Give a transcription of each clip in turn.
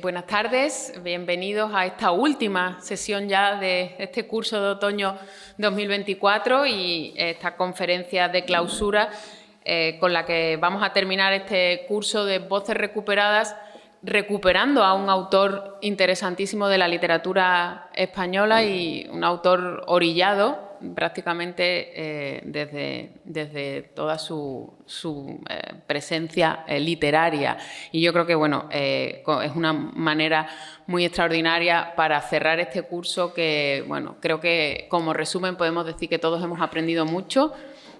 Buenas tardes, bienvenidos a esta última sesión ya de este curso de otoño 2024 y esta conferencia de clausura con la que vamos a terminar este curso de Voces Recuperadas, recuperando a un autor interesantísimo de la literatura española y un autor orillado prácticamente desde toda su presencia literaria. Y yo creo que es una manera muy extraordinaria para cerrar este curso que, creo que como resumen podemos decir que todos hemos aprendido mucho,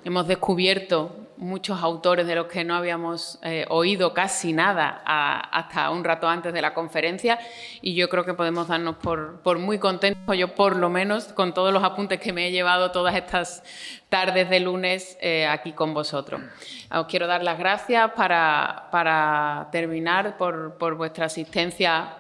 hemos descubierto muchos autores de los que no habíamos oído casi nada hasta un rato antes de la conferencia, y yo creo que podemos darnos por muy contentos, yo por lo menos, con todos los apuntes que me he llevado todas estas tardes de lunes aquí con vosotros. Os quiero dar las gracias para terminar por vuestra asistencia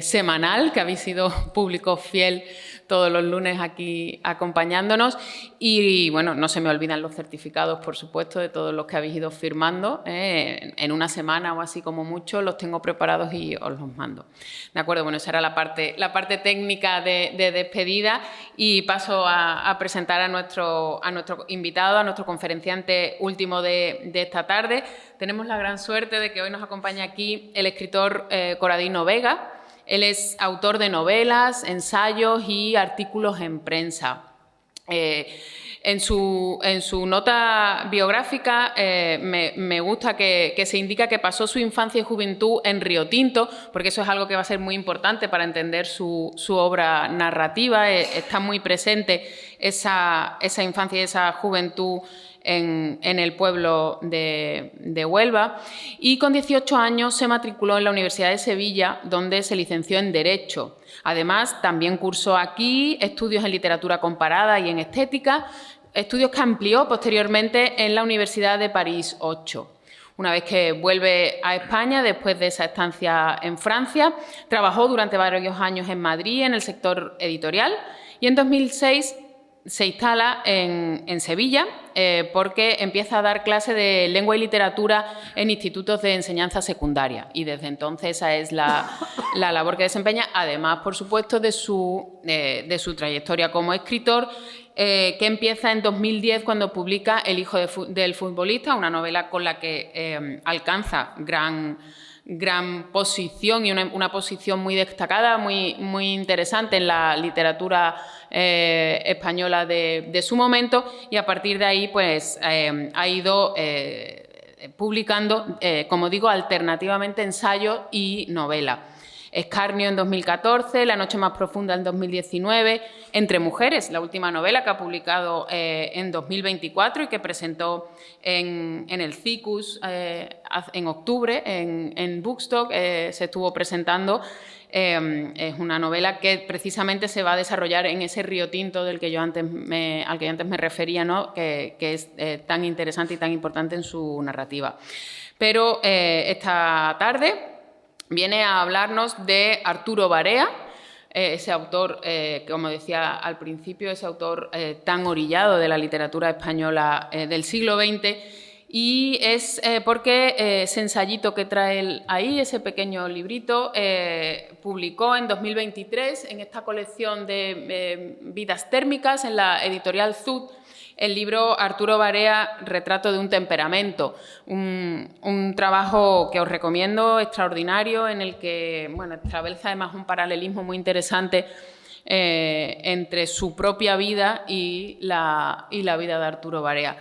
semanal, que habéis sido público fiel todos los lunes aquí acompañándonos, y bueno, no se me olvidan los certificados, por supuesto, de todos los que habéis ido firmando, en una semana o así como mucho, los tengo preparados y os los mando. De acuerdo, bueno, esa era la parte técnica de despedida, y paso a presentar a nuestro invitado, a nuestro conferenciante último de esta tarde. Tenemos la gran suerte de que hoy nos acompaña aquí el escritor Corradino Vega. Él es autor de novelas, ensayos y artículos en prensa. En su nota biográfica me gusta que se indica que pasó su infancia y juventud en Riotinto, porque eso es algo que va a ser muy importante para entender su obra narrativa. Está muy presente esa infancia y esa juventud en el pueblo de Huelva, y con 18 años se matriculó en la Universidad de Sevilla, donde se licenció en Derecho. Además, también cursó aquí estudios en literatura comparada y en estética, estudios que amplió posteriormente en la Universidad de París 8. Una vez que vuelve a España, después de esa estancia en Francia, trabajó durante varios años en Madrid en el sector editorial, y en 2006 se instala en Sevilla porque empieza a dar clases de lengua y literatura en institutos de enseñanza secundaria, y desde entonces esa es la labor que desempeña, además, por supuesto, de su trayectoria como escritor, que empieza en 2010 cuando publica El hijo del futbolista, una novela con la que alcanza gran posición, y una posición muy destacada, muy interesante en la literatura española de su momento, y a partir de ahí pues ha ido publicando, como digo, alternativamente ensayos y novela. Escarnio en 2014, La noche más profunda en 2019, Entre mujeres, la última novela que ha publicado en 2024 y que presentó en el CICUS en octubre, en Bookstock, se estuvo presentando. Es una novela que precisamente se va a desarrollar en ese Riotinto al que yo antes me refería, ¿no? que es tan interesante y tan importante en su narrativa. Pero esta tarde viene a hablarnos de Arturo Barea, ese autor, como decía al principio, ese autor tan orillado de la literatura española del siglo XX, y es porque ese ensayito que trae él ahí, ese pequeño librito, publicó en 2023 en esta colección de Vidas térmicas en la editorial Zud, el libro Arturo Barea, Retrato de un temperamento, un trabajo que os recomiendo, extraordinario, en el que establece además un paralelismo muy interesante entre su propia vida y la vida de Arturo Barea.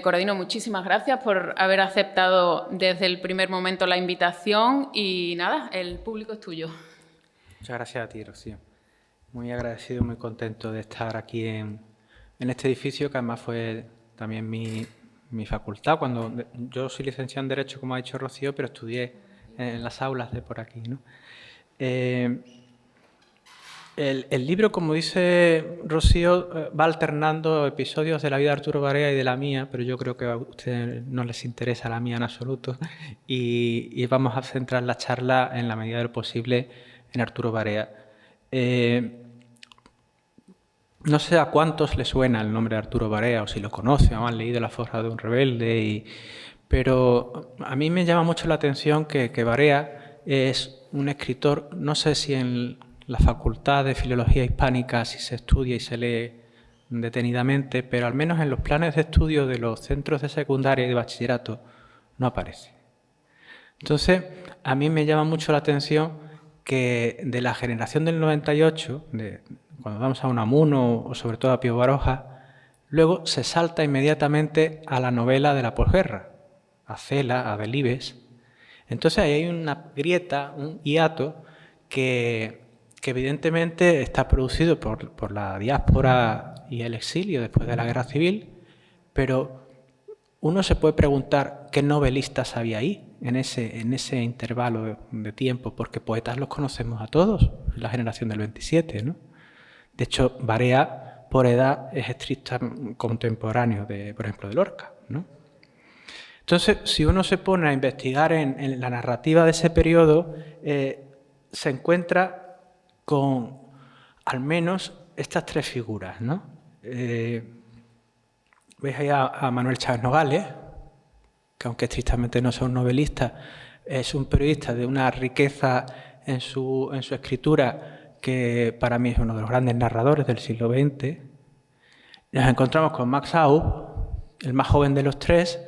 Corradino, muchísimas gracias por haber aceptado desde el primer momento la invitación, y nada, el público es tuyo. Muchas gracias a ti, Rocío. Muy agradecido, muy contento de estar aquí en este edificio, que además fue también mi facultad. Cuando yo soy licenciado en Derecho, como ha dicho Rocío, pero estudié en las aulas de por aquí, ¿no? El libro, como dice Rocío, va alternando episodios de la vida de Arturo Barea y de la mía, pero yo creo que a ustedes no les interesa la mía en absoluto, y vamos a centrar la charla, en la medida de lo posible, en Arturo Barea. No sé a cuántos les suena el nombre de Arturo Barea, o si lo conocen o han leído La forja de un rebelde, pero a mí me llama mucho la atención que Barea es un escritor, no sé si en la Facultad de Filología Hispánica si se estudia y se lee detenidamente, pero al menos en los planes de estudio de los centros de secundaria y de bachillerato no aparece. Entonces, a mí me llama mucho la atención que de la generación del 98, cuando vamos a Unamuno o sobre todo a Pío Baroja, luego se salta inmediatamente a la novela de la posguerra, a Cela, a Delibes. Entonces ahí hay una grieta, un hiato que evidentemente está producido por la diáspora y el exilio después de la Guerra Civil, pero uno se puede preguntar qué novelistas había ahí en ese intervalo de tiempo, porque poetas los conocemos a todos, la generación del 27, ¿no? De hecho, Barea, por edad, es estricta contemporáneo, por ejemplo, de Lorca, ¿no? Entonces, si uno se pone a investigar en la narrativa de ese periodo, se encuentra con al menos estas tres figuras, ¿no? Veis ahí a Manuel Chávez Nogales, que aunque estrictamente no sea un novelista, es un periodista de una riqueza en su escritura que para mí es uno de los grandes narradores del siglo XX. Nos encontramos con Max Aub, el más joven de los tres,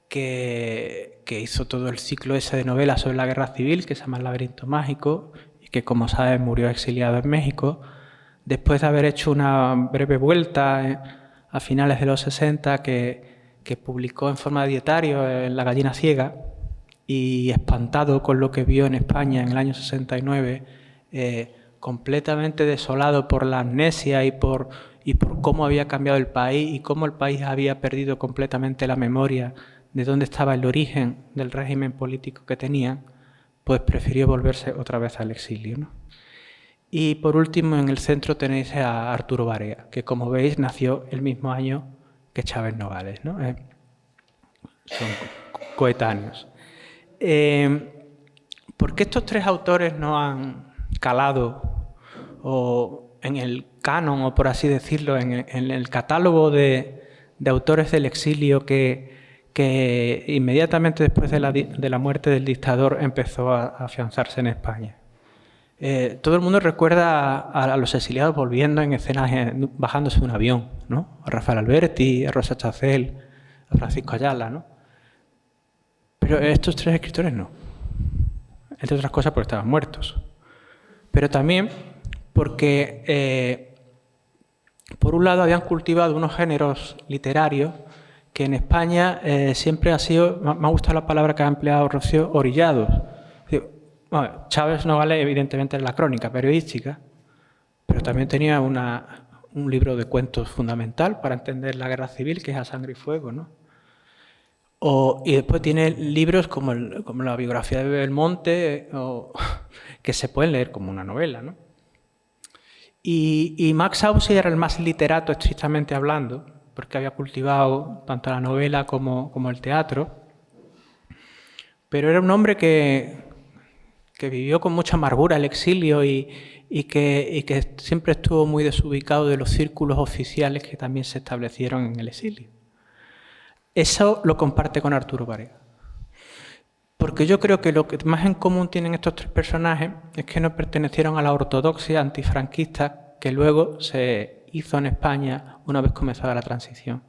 que hizo todo el ciclo ese de novelas sobre la Guerra Civil, que se llama El laberinto mágico, y que, como sabes, murió exiliado en México, después de haber hecho una breve vuelta a finales de los 60, que publicó en forma de dietario en La gallina ciega, y espantado con lo que vio en España en el año 69, completamente desolado por la amnesia y por cómo había cambiado el país y cómo el país había perdido completamente la memoria de dónde estaba el origen del régimen político que tenían, pues prefirió volverse otra vez al exilio, ¿no? Y por último, en el centro tenéis a Arturo Barea, que como veis nació el mismo año que Chávez Nogales, ¿no? Son coetáneos. ¿Por qué estos tres autores no han calado en el canon, o por así decirlo, en el catálogo de autores del exilio que inmediatamente después de la muerte del dictador empezó a afianzarse en España? Todo el mundo recuerda a los exiliados volviendo en escenas, bajándose de un avión, ¿no? A Rafael Alberti, a Rosa Chacel, a Francisco Ayala, ¿no? Pero estos tres escritores no. Entre otras cosas porque estaban muertos. Pero también porque, por un lado, habían cultivado unos géneros literarios que en España siempre ha sido, me ha gustado la palabra que ha empleado Rocío, orillados. Bueno, Chávez Nogales evidentemente es la crónica periodística, pero también tenía un libro de cuentos fundamental para entender la guerra civil, que es A sangre y fuego, ¿no? Y después tiene libros como la biografía de Belmonte, que se pueden leer como una novela, ¿no? Y Max Aub sí era el más literato estrictamente hablando, porque había cultivado tanto la novela como el teatro, pero era un hombre que vivió con mucha amargura el exilio y que siempre estuvo muy desubicado de los círculos oficiales que también se establecieron en el exilio. Eso lo comparte con Arturo Barea. Porque yo creo que lo que más en común tienen estos tres personajes es que no pertenecieron a la ortodoxia antifranquista que luego se hizo en España una vez comenzada la transición.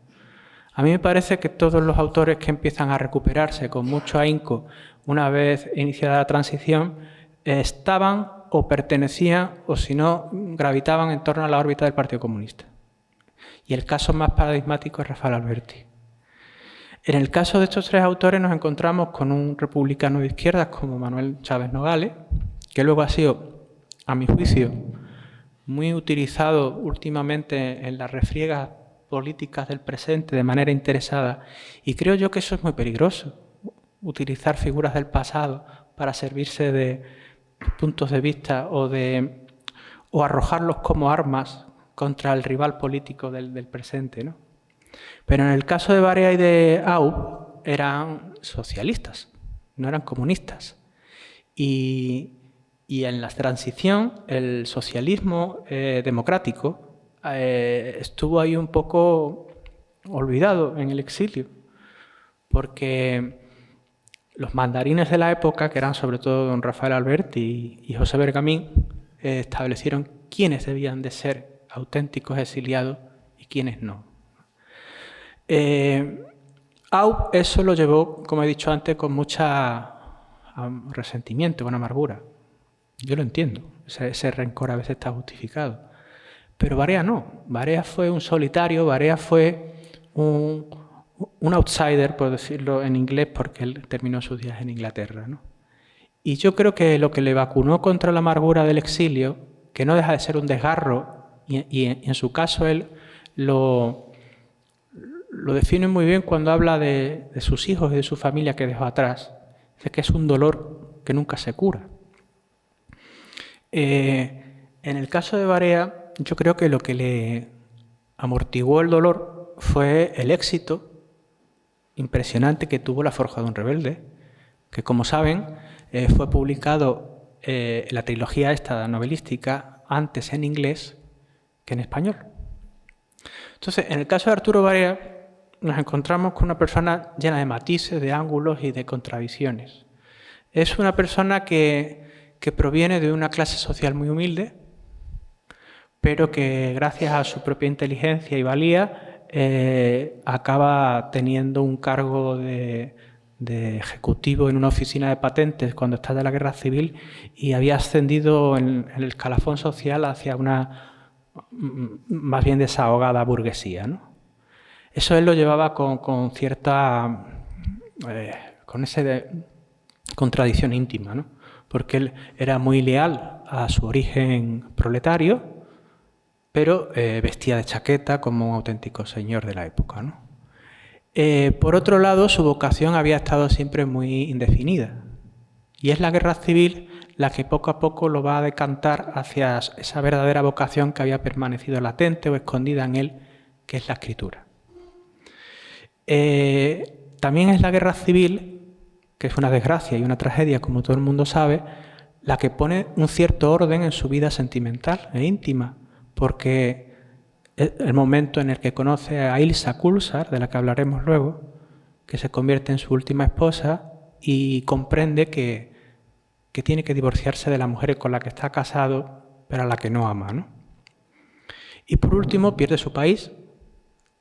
A mí me parece que todos los autores que empiezan a recuperarse con mucho ahínco una vez iniciada la transición estaban o pertenecían o si no gravitaban en torno a la órbita del Partido Comunista. Y el caso más paradigmático es Rafael Alberti. En el caso de estos tres autores nos encontramos con un republicano de izquierdas como Manuel Chávez Nogales, que luego ha sido, a mi juicio, muy utilizado últimamente en las refriegas políticas del presente de manera interesada, y creo yo que eso es muy peligroso, utilizar figuras del pasado para servirse de puntos de vista o arrojarlos como armas contra el rival político del presente, ¿no? Pero en el caso de Barea y de Aub eran socialistas, no eran comunistas. Y en la transición el socialismo democrático estuvo ahí un poco olvidado en el exilio, porque los mandarines de la época, que eran sobre todo don Rafael Alberti y José Bergamín, establecieron quiénes debían de ser auténticos exiliados y quiénes no. Aub eso lo llevó, como he dicho antes, con mucha resentimiento, con amargura. Yo lo entiendo, ese rencor a veces está justificado. Pero Barea no. Barea fue un solitario, Barea fue un outsider, por decirlo en inglés, porque él terminó sus días en Inglaterra, ¿no? Y yo creo que lo que le vacunó contra la amargura del exilio, que no deja de ser un desgarro, y en su caso él lo define muy bien cuando habla de sus hijos y de su familia que dejó atrás. Dice que es un dolor que nunca se cura. En el caso de Barea, yo creo que lo que le amortiguó el dolor fue el éxito impresionante que tuvo La forja de un rebelde, que como saben fue publicado la trilogía esta novelística antes en inglés que en español. Entonces, en el caso de Arturo Barea, nos encontramos con una persona llena de matices, de ángulos y de contradicciones. Es una persona que proviene de una clase social muy humilde, pero que gracias a su propia inteligencia y valía acaba teniendo un cargo de ejecutivo en una oficina de patentes cuando estalla la guerra civil y había ascendido en el escalafón social hacia una más bien desahogada burguesía, ¿no? Eso él lo llevaba con cierta con esa contradicción íntima, ¿no? Porque él era muy leal a su origen proletario, pero vestía de chaqueta como un auténtico señor de la época, ¿no? Por otro lado, su vocación había estado siempre muy indefinida, y es la guerra civil la que poco a poco lo va a decantar hacia esa verdadera vocación que había permanecido latente o escondida en él, que es la escritura. También es la guerra civil, que es una desgracia y una tragedia, como todo el mundo sabe, la que pone un cierto orden en su vida sentimental e íntima, porque es el momento en el que conoce a Ilsa Kulsar, de la que hablaremos luego, que se convierte en su última esposa y comprende que tiene que divorciarse de la mujer con la que está casado, pero a la que no ama, ¿no? Y por último pierde su país,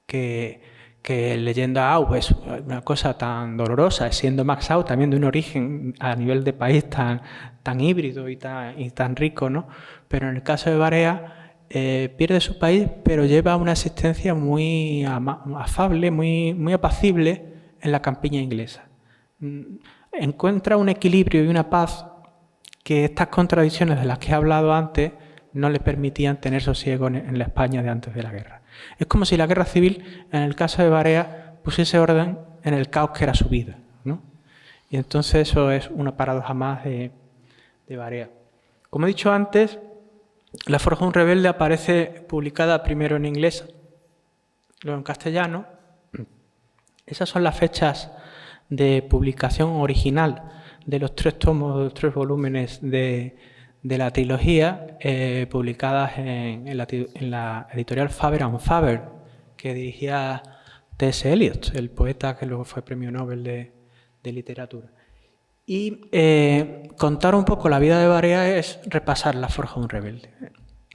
que leyendo a Aub es una cosa tan dolorosa, siendo Max Aub también de un origen a nivel de país tan híbrido y tan rico, ¿no? Pero en el caso de Barea pierde su país, pero lleva una existencia muy afable, muy apacible en la campiña inglesa. Encuentra un equilibrio y una paz que estas contradicciones de las que he hablado antes no le permitían tener sosiego en la España de antes de la guerra. Es como si la guerra civil, en el caso de Barea, pusiese orden en el caos que era su vida, ¿no? Y entonces eso es una paradoja más de Barea. Como he dicho antes, La forja de un rebelde aparece publicada primero en inglés, luego en castellano. Esas son las fechas de publicación original de los 3 tomos, los 3 volúmenes de la trilogía, publicadas en la editorial Faber and Faber, que dirigía T.S. Eliot, el poeta que luego fue premio Nobel de literatura. Y contar un poco la vida de Barea es repasar La forja de un rebelde.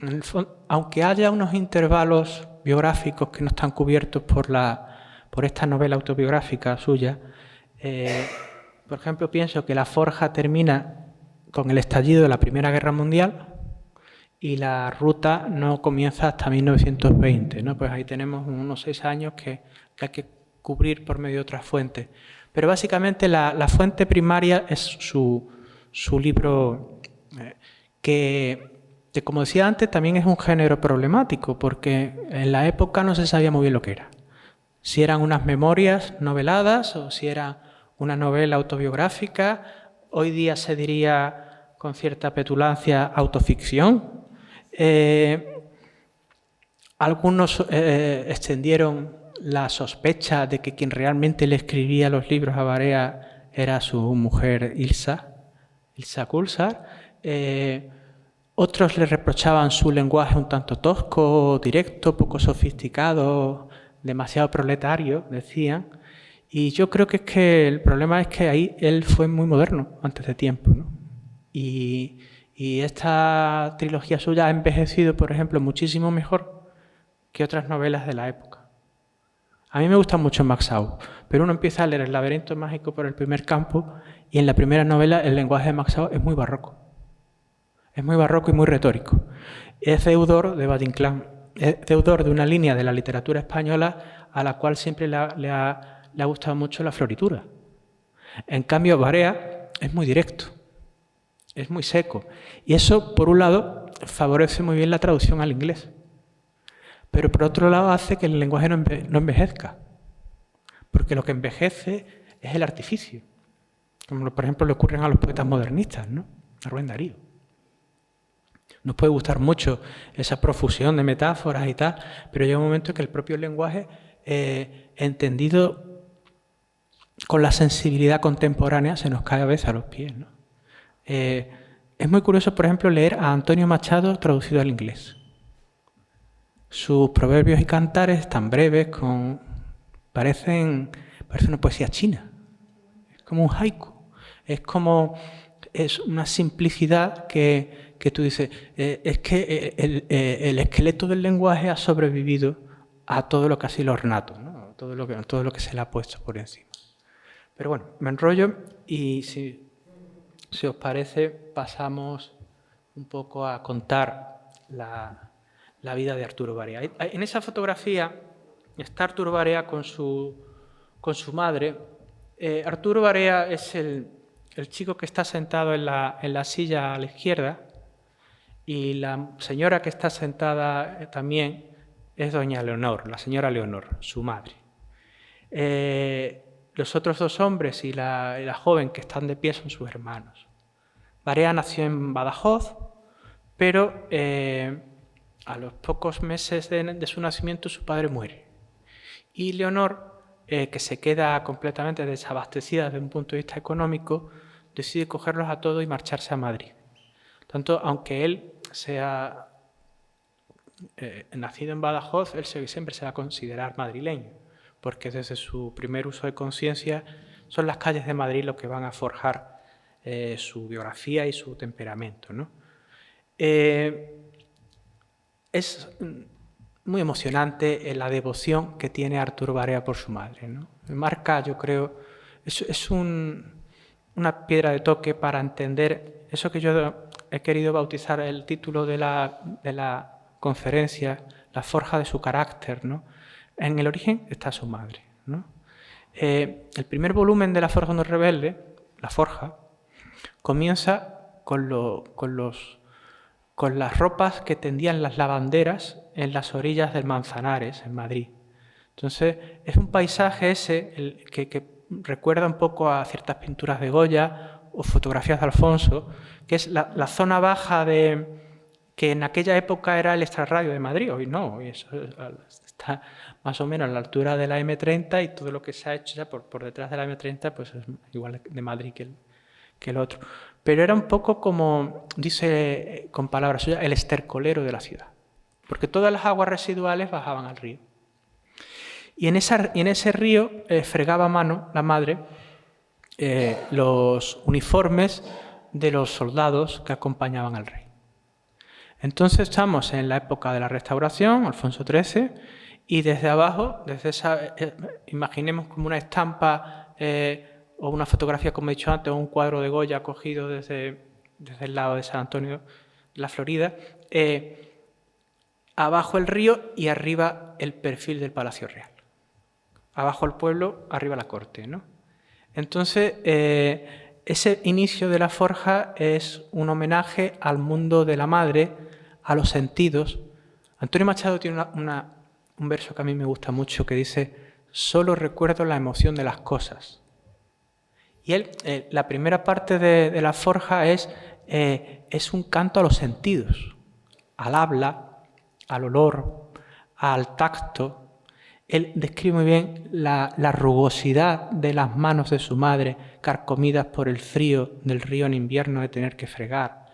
En el fondo, aunque haya unos intervalos biográficos que no están cubiertos por esta novela autobiográfica suya, por ejemplo, pienso que La forja termina con el estallido de la Primera Guerra Mundial y la ruta no comienza hasta 1920, ¿no? Pues ahí tenemos unos 6 años que hay que cubrir por medio de otras fuentes. Pero básicamente la fuente primaria es su libro, que, como decía antes, también es un género problemático, porque en la época no se sabía muy bien lo que era. Si eran unas memorias noveladas o si era una novela autobiográfica. Hoy día se diría con cierta petulancia autoficción. Algunos extendieron la sospecha de que quien realmente le escribía los libros a Barea era su mujer Ilsa Kulsar. Otros le reprochaban su lenguaje un tanto tosco, directo, poco sofisticado, demasiado proletario, decían. Y yo creo que es que el problema es que ahí él fue muy moderno antes de tiempo, ¿no? Y esta trilogía suya ha envejecido, por ejemplo, muchísimo mejor que otras novelas de la época. A mí me gusta mucho Max Aub, pero uno empieza a leer El laberinto mágico por el primer campo y en la primera novela el lenguaje de Max Aub es muy barroco. Es muy barroco y muy retórico. Es deudor de Valle Inclán, es deudor de una línea de la literatura española a la cual siempre le ha gustado mucho la floritura. En cambio, Barea es muy directo, es muy seco. Y eso, por un lado, favorece muy bien la traducción al inglés. Pero por otro lado hace que el lenguaje no envejezca. Porque lo que envejece es el artificio. Como por ejemplo le ocurren a los poetas modernistas, ¿no? A Rubén Darío. Nos puede gustar mucho esa profusión de metáforas y tal, pero llega un momento en que el propio lenguaje, entendido con la sensibilidad contemporánea, se nos cae a veces a los pies, ¿no? Es muy curioso, por ejemplo, leer a Antonio Machado traducido al inglés. Sus proverbios y cantares tan breves, parece una poesía china. Es como un haiku. Es una simplicidad que tú dices, es que el esqueleto del lenguaje ha sobrevivido a todo lo que ha sido lo ornato, ¿no? Todo lo que se le ha puesto por encima. Pero bueno, me enrollo y si os parece pasamos un poco a contar la vida de Arturo Barea. En esa fotografía está Arturo Barea con su madre. Arturo Barea es el chico que está sentado en la silla a la izquierda y la señora que está sentada también es doña Leonor, la señora Leonor, su madre. Los otros dos hombres y la joven que están de pie son sus hermanos. Barea nació en Badajoz, pero a los pocos meses de su nacimiento su padre muere. Y Leonor, que se queda completamente desabastecida desde un punto de vista económico, decide cogerlos a todos y marcharse a Madrid. Tanto, aunque él sea nacido en Badajoz, él siempre se va a considerar madrileño, porque desde su primer uso de conciencia son las calles de Madrid lo que van a forjar su biografía y su temperamento, ¿no? Es muy emocionante la devoción que tiene Arturo Barea por su madre, ¿no? Marca, yo creo, es una piedra de toque para entender eso que yo he querido bautizar el título de la conferencia, la forja de su carácter, ¿no? En el origen está su madre, ¿no? El primer volumen de La forja de un rebelde, La forja, comienza con las ropas que tendían las lavanderas en las orillas del Manzanares, en Madrid. Entonces, es un paisaje ese que recuerda un poco a ciertas pinturas de Goya o fotografías de Alfonso, que es la zona baja que en aquella época era el extrarradio de Madrid. Hoy no, hoy eso está más o menos a la altura de la M30 y todo lo que se ha hecho ya por detrás de la M30 pues es igual de Madrid que el otro. Pero era un poco como, dice con palabras suyas, el estercolero de la ciudad, porque todas las aguas residuales bajaban al río. Y en ese río fregaba a mano la madre los uniformes de los soldados que acompañaban al rey. Entonces estamos en la época de la Restauración, Alfonso XIII, y desde abajo, imaginemos como una estampa o una fotografía, como he dicho antes, o un cuadro de Goya cogido desde el lado de San Antonio, la Florida, abajo el río y arriba el perfil del Palacio Real. Abajo el pueblo, arriba la corte, ¿no? Entonces, ese inicio de la forja es un homenaje al mundo de la madre, a los sentidos. Antonio Machado tiene un verso que a mí me gusta mucho que dice: solo recuerdo la emoción de las cosas. Y la primera parte de la forja es un canto a los sentidos, al habla, al olor, al tacto. Él describe muy bien la rugosidad de las manos de su madre, carcomidas por el frío del río en invierno de tener que fregar,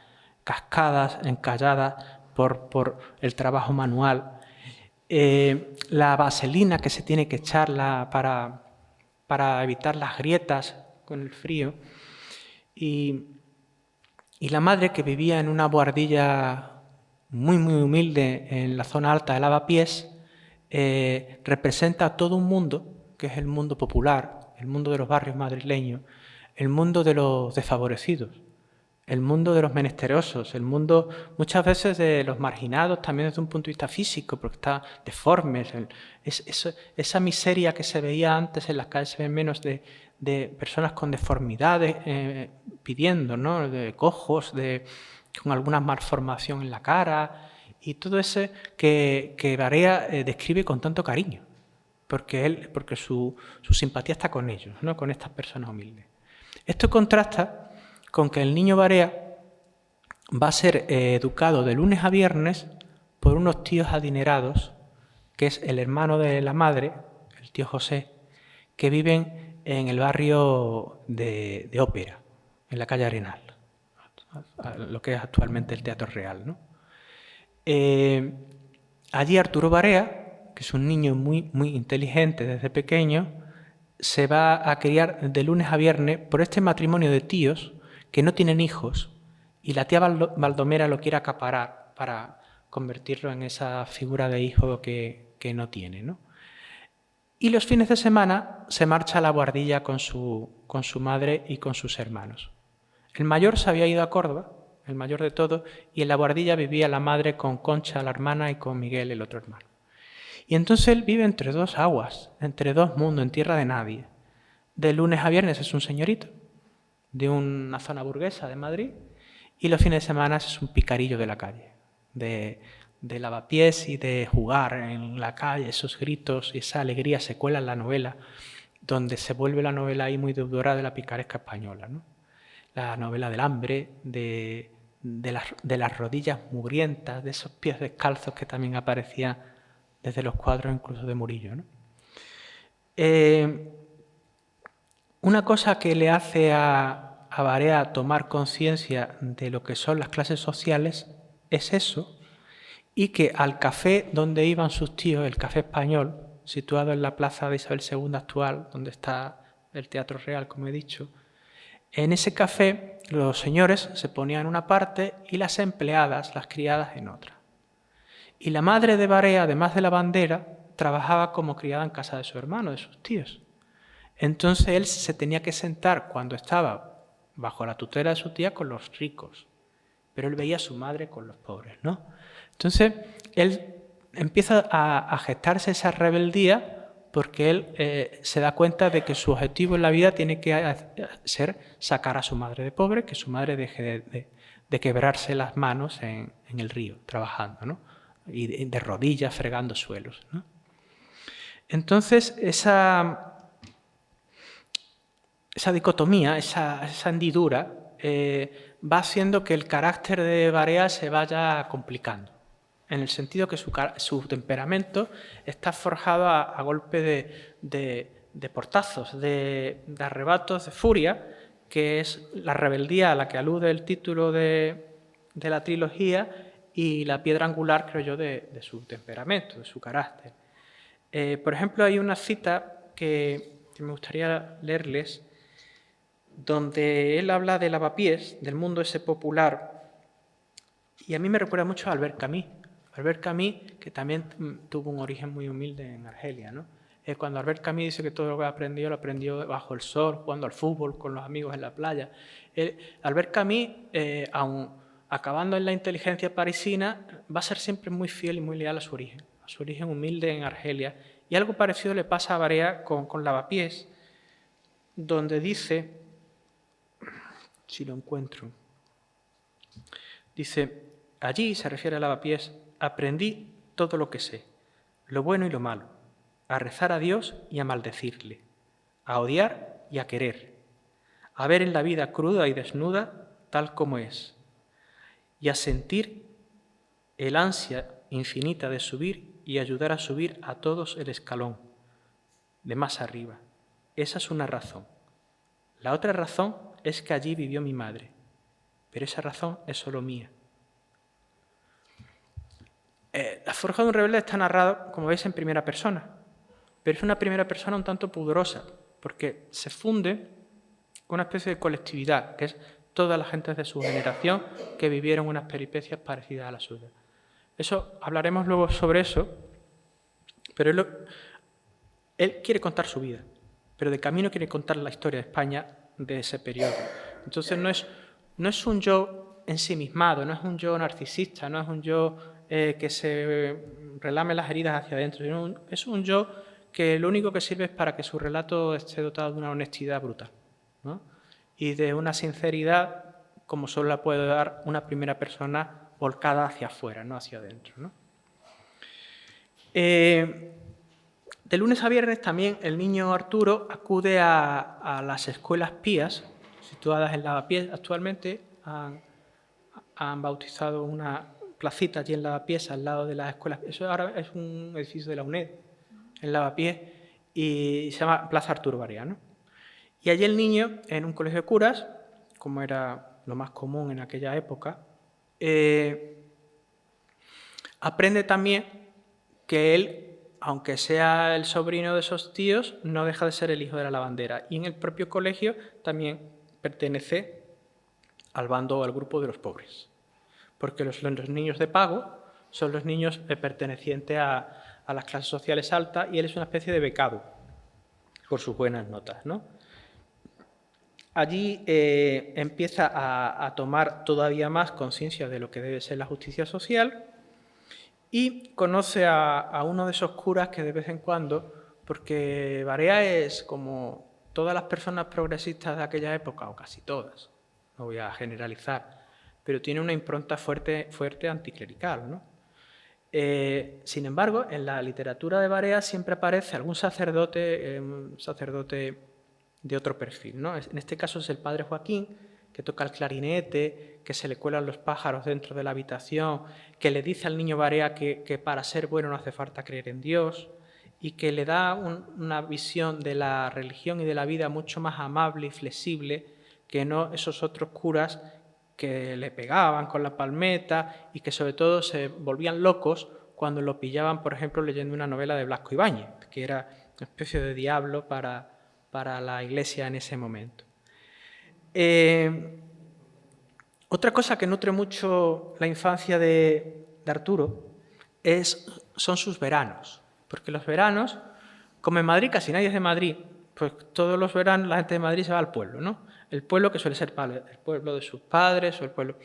cascadas, encalladas por el trabajo manual. La vaselina que se tiene que echar para para evitar las grietas con el frío. Y la madre, que vivía en una buhardilla muy, muy humilde en la zona alta de Lavapiés, representa todo un mundo, que es el mundo popular, el mundo de los barrios madrileños, el mundo de los desfavorecidos, el mundo de los menesterosos, el mundo muchas veces de los marginados también desde un punto de vista físico, porque está deformes. Esa miseria que se veía antes en las calles se ve menos de personas con deformidades pidiendo, ¿no? De cojos, con alguna malformación en la cara, y todo eso que Barea describe con tanto cariño, porque su simpatía está con ellos, ¿no? Con estas personas humildes. Esto contrasta con que el niño Barea va a ser educado de lunes a viernes por unos tíos adinerados, que es el hermano de la madre, el tío José, que viven en el barrio de Ópera, en la calle Arenal, lo que es actualmente el Teatro Real, ¿no? Allí Arturo Barea, que es un niño muy, muy inteligente desde pequeño, se va a criar de lunes a viernes por este matrimonio de tíos que no tienen hijos, y la tía Baldomera lo quiere acaparar para convertirlo en esa figura de hijo que no tiene, ¿no? Y los fines de semana se marcha a la buhardilla con su madre y con sus hermanos. El mayor se había ido a Córdoba, el mayor de todos, y en la buhardilla vivía la madre con Concha, la hermana, y con Miguel, el otro hermano. Y entonces él vive entre dos aguas, entre dos mundos, en tierra de nadie. De lunes a viernes es un señorito de una zona burguesa de Madrid, y los fines de semana es un picarillo de la calle, de lavapiés y de jugar en la calle. Esos gritos y esa alegría se cuela en la novela, donde se vuelve la novela ahí muy deudora de la picaresca española, ¿no? La novela del hambre, de las rodillas mugrientas, de esos pies descalzos que también aparecían desde los cuadros incluso de Murillo, ¿no? Una cosa que le hace a Barea tomar conciencia de lo que son las clases sociales es eso, y que al café donde iban sus tíos, el Café Español, situado en la plaza de Isabel II actual, donde está el Teatro Real, como he dicho, en ese café los señores se ponían en una parte y las empleadas, las criadas, en otra. Y la madre de Barea, además de lavandera, trabajaba como criada en casa de su hermano, de sus tíos. Entonces él se tenía que sentar cuando estaba bajo la tutela de su tía con los ricos, pero él veía a su madre con los pobres, ¿no? Entonces él empieza a gestarse esa rebeldía, porque él se da cuenta de que su objetivo en la vida tiene que ser sacar a su madre de pobre, que su madre deje de quebrarse las manos en el río, trabajando, ¿no? Y de rodillas fregando suelos, ¿no? Entonces esa dicotomía, esa hendidura, va haciendo que el carácter de Barea se vaya complicando, en el sentido que su temperamento está forjado a golpe de portazos, de arrebatos de furia, que es la rebeldía a la que alude el título de la trilogía y la piedra angular, creo yo, de su temperamento, de su carácter. Por ejemplo, hay una cita que me gustaría leerles, donde él habla de Lavapiés, del mundo ese popular, y a mí me recuerda mucho a Albert Camus. Albert Camus, que también tuvo un origen muy humilde en Argelia, ¿no? Cuando Albert Camus dice que todo lo que aprendió, lo aprendió bajo el sol, jugando al fútbol con los amigos en la playa. Albert Camus, aun acabando en la inteligencia parisina, va a ser siempre muy fiel y muy leal a su origen humilde en Argelia. Y algo parecido le pasa a Barea con Lavapiés, donde dice, si lo encuentro, dice: allí, se refiere a Lavapiés, aprendí todo lo que sé, lo bueno y lo malo, a rezar a Dios y a maldecirle, a odiar y a querer, a ver en la vida cruda y desnuda tal como es, y a sentir el ansia infinita de subir y ayudar a subir a todos el escalón de más arriba. Esa es una razón. La otra razón es que allí vivió mi madre, pero esa razón es solo mía. La forja de un rebelde está narrado, como veis, en primera persona, pero es una primera persona un tanto pudorosa, porque se funde una especie de colectividad, que es toda la gente de su generación que vivieron unas peripecias parecidas a la suya. Eso, hablaremos luego sobre eso, pero él quiere contar su vida, pero de camino quiere contar la historia de España de ese periodo. Entonces no es un yo ensimismado, no es un yo narcisista, no es un yo que se relame las heridas hacia adentro, sino es un yo que lo único que sirve es para que su relato esté dotado de una honestidad brutal, ¿no? Y de una sinceridad como solo la puede dar una primera persona volcada hacia afuera, no hacia adentro, ¿no? De lunes a viernes también el niño Arturo acude a las escuelas pías, situadas en Lavapiés. Actualmente han bautizado una placita allí en Lavapiés, al lado de las escuelas. Eso ahora es un edificio de la UNED, en Lavapiés, y se llama Plaza Arturo Barea, ¿no? Y allí el niño, en un colegio de curas, como era lo más común en aquella época, aprende también que él, aunque sea el sobrino de esos tíos, no deja de ser el hijo de la lavandera. Y en el propio colegio también pertenece al bando o al grupo de los pobres. Porque los niños de pago son los niños pertenecientes a las clases sociales altas y él es una especie de becado por sus buenas notas, ¿no? Allí empieza a tomar todavía más conciencia de lo que debe ser la justicia social y conoce a uno de esos curas que de vez en cuando, porque Barea es como todas las personas progresistas de aquella época, o casi todas, no voy a generalizar, pero tiene una impronta fuerte anticlerical, ¿no? Sin embargo, en la literatura de Barea siempre aparece algún sacerdote, un sacerdote de otro perfil, ¿no? En este caso es el padre Joaquín, que toca el clarinete, que se le cuelan los pájaros dentro de la habitación, que le dice al niño Barea que para ser bueno no hace falta creer en Dios, y que le da una visión de la religión y de la vida mucho más amable y flexible que no esos otros curas que le pegaban con la palmeta y que sobre todo se volvían locos cuando lo pillaban, por ejemplo, leyendo una novela de Blasco Ibáñez, que era una especie de diablo para la Iglesia en ese momento. Otra cosa que nutre mucho la infancia de Arturo son sus veranos, porque los veranos, como en Madrid casi nadie es de Madrid, pues todos los veranos la gente de Madrid se va al pueblo, ¿no? El pueblo que suele ser el pueblo de sus padres o el pueblo...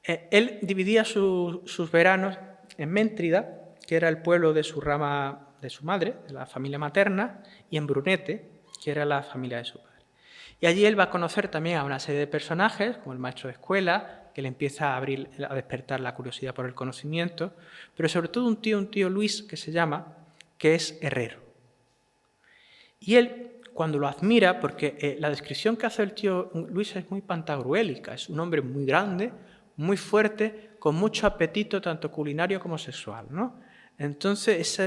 él dividía sus veranos en Méntrida, que era el pueblo de su rama de su madre, de la familia materna, y en Brunete, que era la familia de su padre. Y allí él va a conocer también a una serie de personajes, como el maestro de escuela, que le empieza a despertar la curiosidad por el conocimiento, pero sobre todo un tío Luis, que se llama, que es herrero. Y él, cuando lo admira, porque la descripción que hace el tío Luis es muy pantagruélica, es un hombre muy grande, muy fuerte, con mucho apetito tanto culinario como sexual, ¿no? Entonces,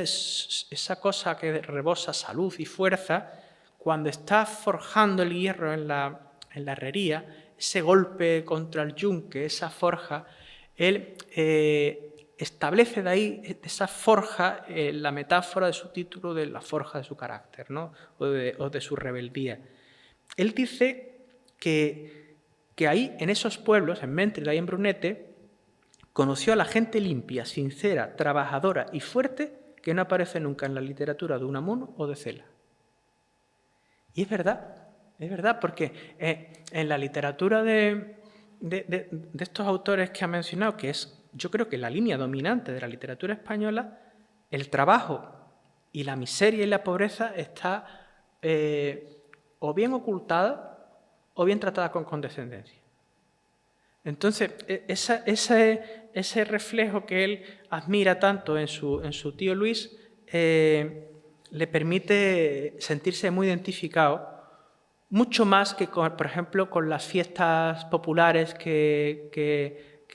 esa cosa que rebosa salud y fuerza, cuando está forjando el hierro en la herrería, ese golpe contra el yunque, esa forja, él establece de ahí, de esa forja, la metáfora de su título de la forja de su carácter, ¿no? o de su rebeldía. Él dice que ahí, en esos pueblos, en Méntrida y en Brunete, conoció a la gente limpia, sincera, trabajadora y fuerte que no aparece nunca en la literatura de Unamuno o de Cela. Y es verdad, porque en la literatura de estos autores que ha mencionado, que es, yo creo que la línea dominante de la literatura española, el trabajo y la miseria y la pobreza está o bien ocultada o bien tratada con condescendencia. Entonces, ese reflejo que él admira tanto en su tío Luis le permite sentirse muy identificado, mucho más que, por ejemplo, con las fiestas populares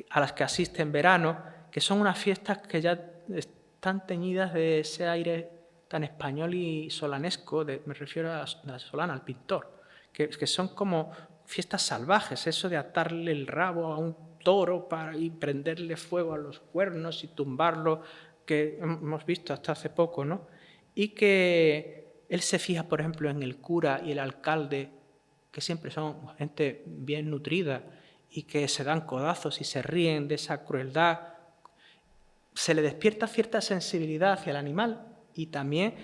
a las que asiste en verano, que son unas fiestas que ya están teñidas de ese aire tan español y solanesco, me refiero a la Solana, al pintor, que son como fiestas salvajes, eso de atarle el rabo a un toro y prenderle fuego a los cuernos y tumbarlo, que hemos visto hasta hace poco, ¿no? Y que Él se fija, por ejemplo, en el cura y el alcalde, que siempre son gente bien nutrida y que se dan codazos y se ríen de esa crueldad. Se le despierta cierta sensibilidad hacia el animal y también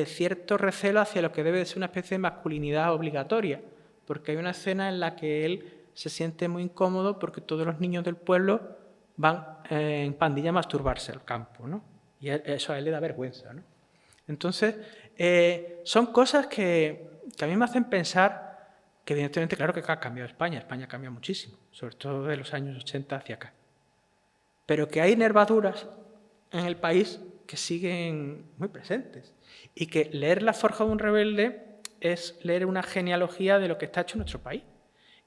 cierto recelo hacia lo que debe de ser una especie de masculinidad obligatoria, porque hay una escena en la que él se siente muy incómodo porque todos los niños del pueblo van en pandilla a masturbarse al campo, ¿no? Y eso a él le da vergüenza, ¿no? Entonces, son cosas que a mí me hacen pensar que evidentemente, claro que ha cambiado España. España ha cambiado muchísimo, sobre todo de los años 80 hacia acá. Pero que hay nervaduras en el país que siguen muy presentes. Y que leer La forja de un rebelde es leer una genealogía de lo que está hecho en nuestro país.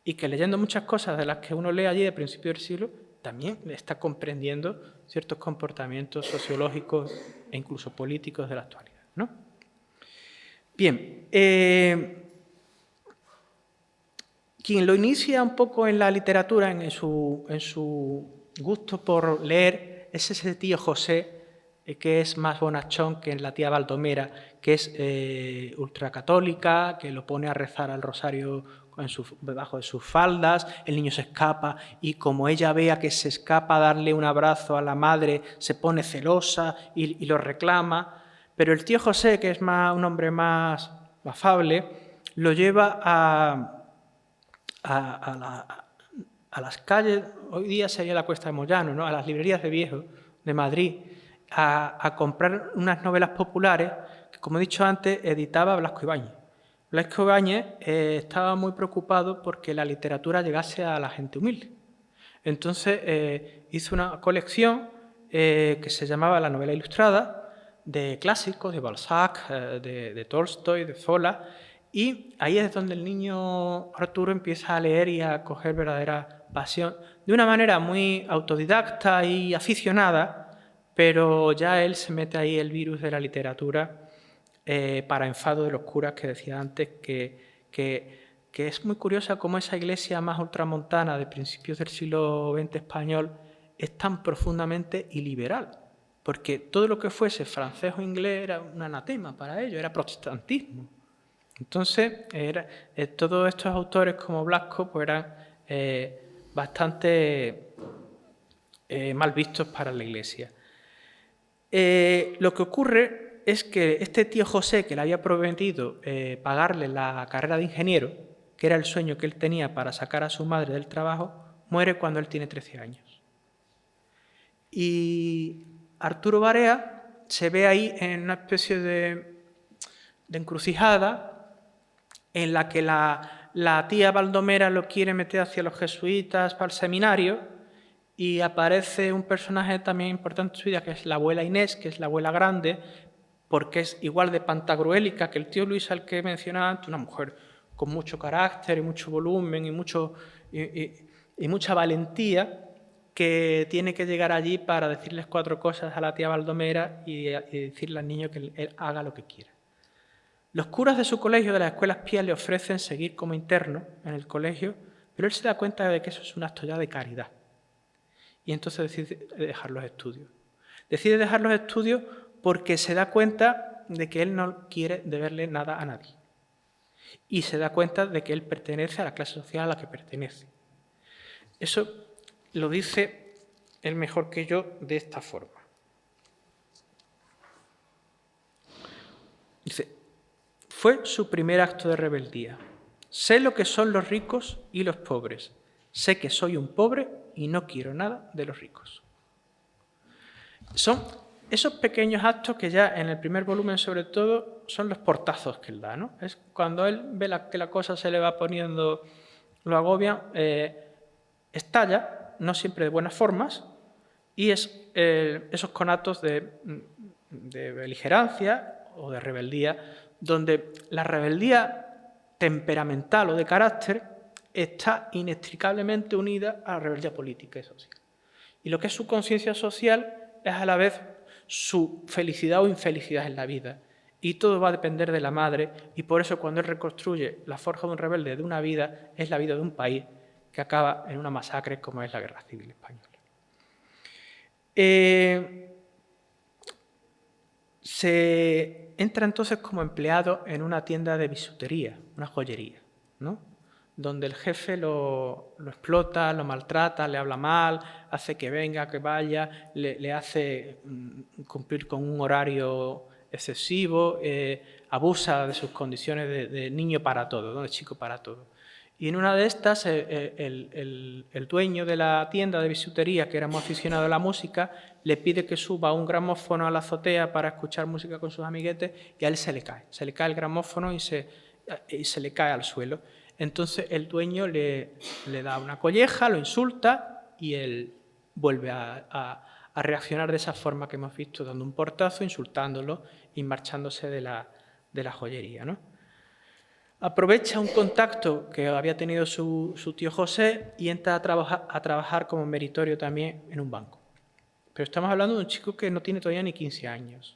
Y que leyendo muchas cosas de las que uno lee allí de principio del siglo, también está comprendiendo ciertos comportamientos sociológicos e incluso políticos de la actualidad, ¿no? Bien, quien lo inicia un poco en la literatura, en su gusto por leer, es ese tío José, que es más bonachón que la tía Baldomera, que es ultracatólica, que lo pone a rezar al rosario debajo de sus faldas, el niño se escapa y como ella vea que se escapa a darle un abrazo a la madre, se pone celosa y lo reclama. Pero el tío José, que es un hombre más afable, lo lleva a las calles, hoy día sería la Cuesta de Moyano, ¿no? A las librerías de viejo de Madrid, a comprar unas novelas populares que, como he dicho antes, editaba Blasco Ibáñez. Blasco Ibáñez estaba muy preocupado porque la literatura llegase a la gente humilde. Entonces hizo una colección que se llamaba La novela ilustrada, de clásicos, de Balzac, de Tolstoy, de Zola, y ahí es donde el niño Arturo empieza a leer y a coger verdadera pasión, de una manera muy autodidacta y aficionada, pero ya él se mete ahí el virus de la literatura para enfado de los curas que decía antes, que es muy curiosa cómo esa iglesia más ultramontana de principios del siglo XX español es tan profundamente iliberal, porque todo lo que fuese francés o inglés era un anatema para ellos, era protestantismo. Entonces, todos estos autores como Blasco pues eran bastante mal vistos para la iglesia. Lo que ocurre es que este tío José, que le había prometido pagarle la carrera de ingeniero, que era el sueño que él tenía para sacar a su madre del trabajo, muere cuando él tiene 13 años. Y Arturo Barea se ve ahí en una especie de encrucijada en la que la tía Baldomera lo quiere meter hacia los jesuitas para el seminario y aparece un personaje también importante en su vida, que es la abuela Inés, que es la abuela grande, porque es igual de pantagruélica que el tío Luis al que mencionaba antes, una mujer con mucho carácter y mucho volumen y mucha valentía, que tiene que llegar allí para decirles 4 cosas a la tía Baldomera y decirle al niño que él haga lo que quiera. Los curas de su colegio, de las escuelas pías, le ofrecen seguir como interno en el colegio, pero él se da cuenta de que eso es un acto ya de caridad. Y entonces decide dejar los estudios. Decide dejar los estudios porque se da cuenta de que él no quiere deberle nada a nadie. Y se da cuenta de que él pertenece a la clase social a la que pertenece. Eso lo dice él mejor que yo de esta forma. Dice: fue su primer acto de rebeldía. Sé lo que son los ricos y los pobres. Sé que soy un pobre y no quiero nada de los ricos. Son esos pequeños actos que ya en el primer volumen, sobre todo, son los portazos que él da, ¿no? Es cuando él ve que la cosa se le va poniendo, lo agobia, estalla, no siempre de buenas formas, y es esos conatos de beligerancia o de rebeldía, donde la rebeldía temperamental o de carácter está inextricablemente unida a la rebeldía política y social. Y lo que es su conciencia social es a la vez su felicidad o infelicidad en la vida. Y todo va a depender de la madre, y por eso cuando él reconstruye la forja de un rebelde de una vida, es la vida de un país que acaba en una masacre como es la Guerra Civil Española. Se entra entonces como empleado en una tienda de bisutería, una joyería, ¿no? Donde el jefe lo explota, lo maltrata, le habla mal, hace que venga, que vaya, le hace cumplir con un horario excesivo, abusa de sus condiciones de niño para todo, ¿no? De chico para todo. Y en una de estas, el dueño de la tienda de bisutería, que era muy aficionado a la música, le pide que suba un gramófono a la azotea para escuchar música con sus amiguetes y a él se le cae. Se le cae el gramófono y se le cae al suelo. Entonces el dueño le da una colleja, lo insulta y él vuelve a reaccionar de esa forma que hemos visto, dando un portazo, insultándolo y marchándose de la joyería, ¿no? Aprovecha un contacto que había tenido su tío José y entra a trabajar como meritorio también en un banco. Pero estamos hablando de un chico que no tiene todavía ni 15 años.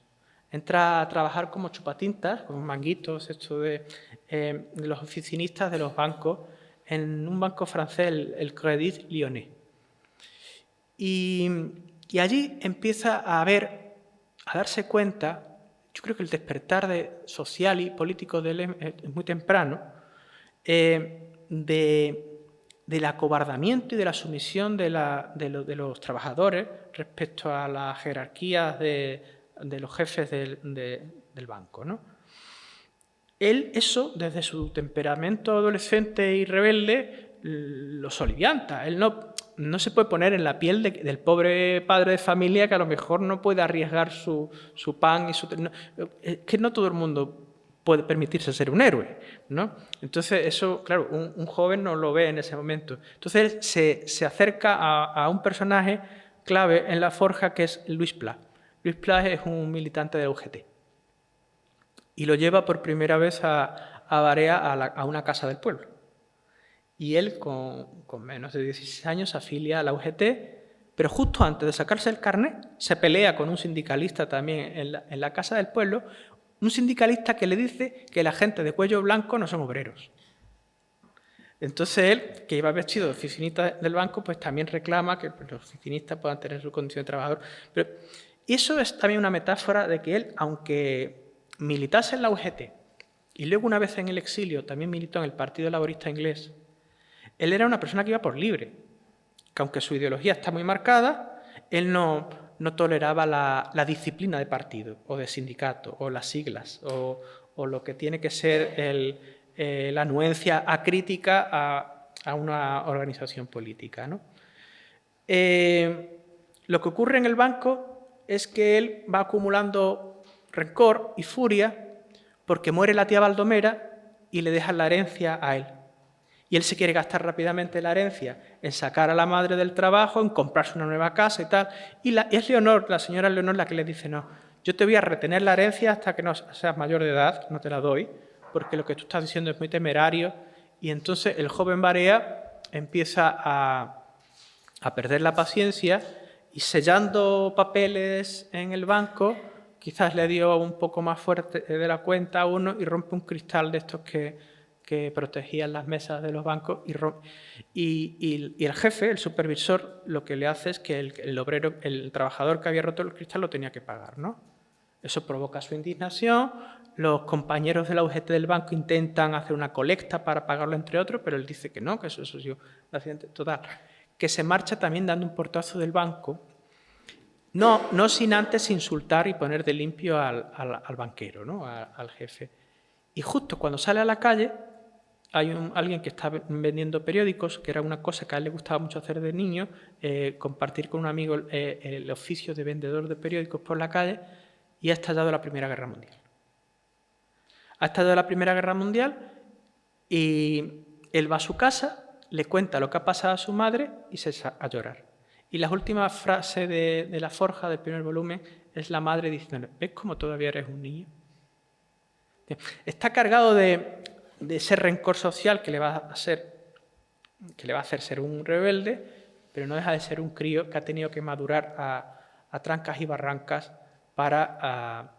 Entra a trabajar como chupatintas, con manguitos, esto de los oficinistas de los bancos, en un banco francés, el Crédit Lyonnais. Y allí empieza a darse cuenta. Yo creo que el despertar social y político de él es muy temprano, del acobardamiento y de la sumisión de los trabajadores respecto a las jerarquías de los jefes del banco, ¿no? Él eso, desde su temperamento adolescente y rebelde, lo solivianta. Él no se puede poner en la piel del pobre padre de familia que a lo mejor no puede arriesgar su pan. Es que no todo el mundo puede permitirse ser un héroe, ¿no? Entonces eso, claro, un joven no lo ve en ese momento. Entonces él se acerca a un personaje clave en la forja que es Louis Pla. Louis Pla es un militante de la UGT. Y lo lleva por primera vez a Barea a una casa del pueblo. Y él, con menos de 16 años, se afilia a la UGT, pero justo antes de sacarse el carnet, se pelea con un sindicalista también en la casa del pueblo, un sindicalista que le dice que la gente de cuello blanco no son obreros. Entonces él, que iba vestido de oficinista del banco, pues también reclama que los oficinistas puedan tener su condición de trabajador. Pero eso es también una metáfora de que él, aunque militase en la UGT y luego una vez en el exilio también militó en el Partido Laborista Inglés, él era una persona que iba por libre, que aunque su ideología está muy marcada, él no toleraba la disciplina de partido o de sindicato o las siglas o lo que tiene que ser la anuencia acrítica a una organización política, ¿no? Lo que ocurre en el banco es que él va acumulando rencor y furia porque muere la tía Baldomera y le dejan la herencia a él. Y él se quiere gastar rápidamente la herencia en sacar a la madre del trabajo, en comprarse una nueva casa y tal. Y es Leonor, la señora Leonor, la que le dice, no, yo te voy a retener la herencia hasta que no seas mayor de edad, no te la doy, porque lo que tú estás diciendo es muy temerario. Y entonces el joven Barea empieza a perder la paciencia y sellando papeles en el banco, quizás le dio un poco más fuerte de la cuenta a uno y rompe un cristal de estos que protegían las mesas de los bancos y el jefe, el supervisor, lo que le hace es que el trabajador que había roto el cristal lo tenía que pagar, ¿no? Eso provoca su indignación, los compañeros de la UGT del banco intentan hacer una colecta para pagarlo entre otros, pero él dice que no, que eso es un accidente total, que se marcha también dando un portazo del banco, no sin antes insultar y poner de limpio al banquero, ¿no? Al jefe. Y justo cuando sale a la calle, hay alguien que está vendiendo periódicos, que era una cosa que a él le gustaba mucho hacer de niño, compartir con un amigo el oficio de vendedor de periódicos por la calle, y ha estallado la Primera Guerra Mundial. Ha estallado la Primera Guerra Mundial y él va a su casa, le cuenta lo que ha pasado a su madre y se echa a llorar. Y la última frase de la forja del primer volumen es la madre diciéndole, ¿ves cómo todavía eres un niño? Está cargado de ese rencor social que le va a hacer ser un rebelde, pero no deja de ser un crío que ha tenido que madurar a trancas y barrancas para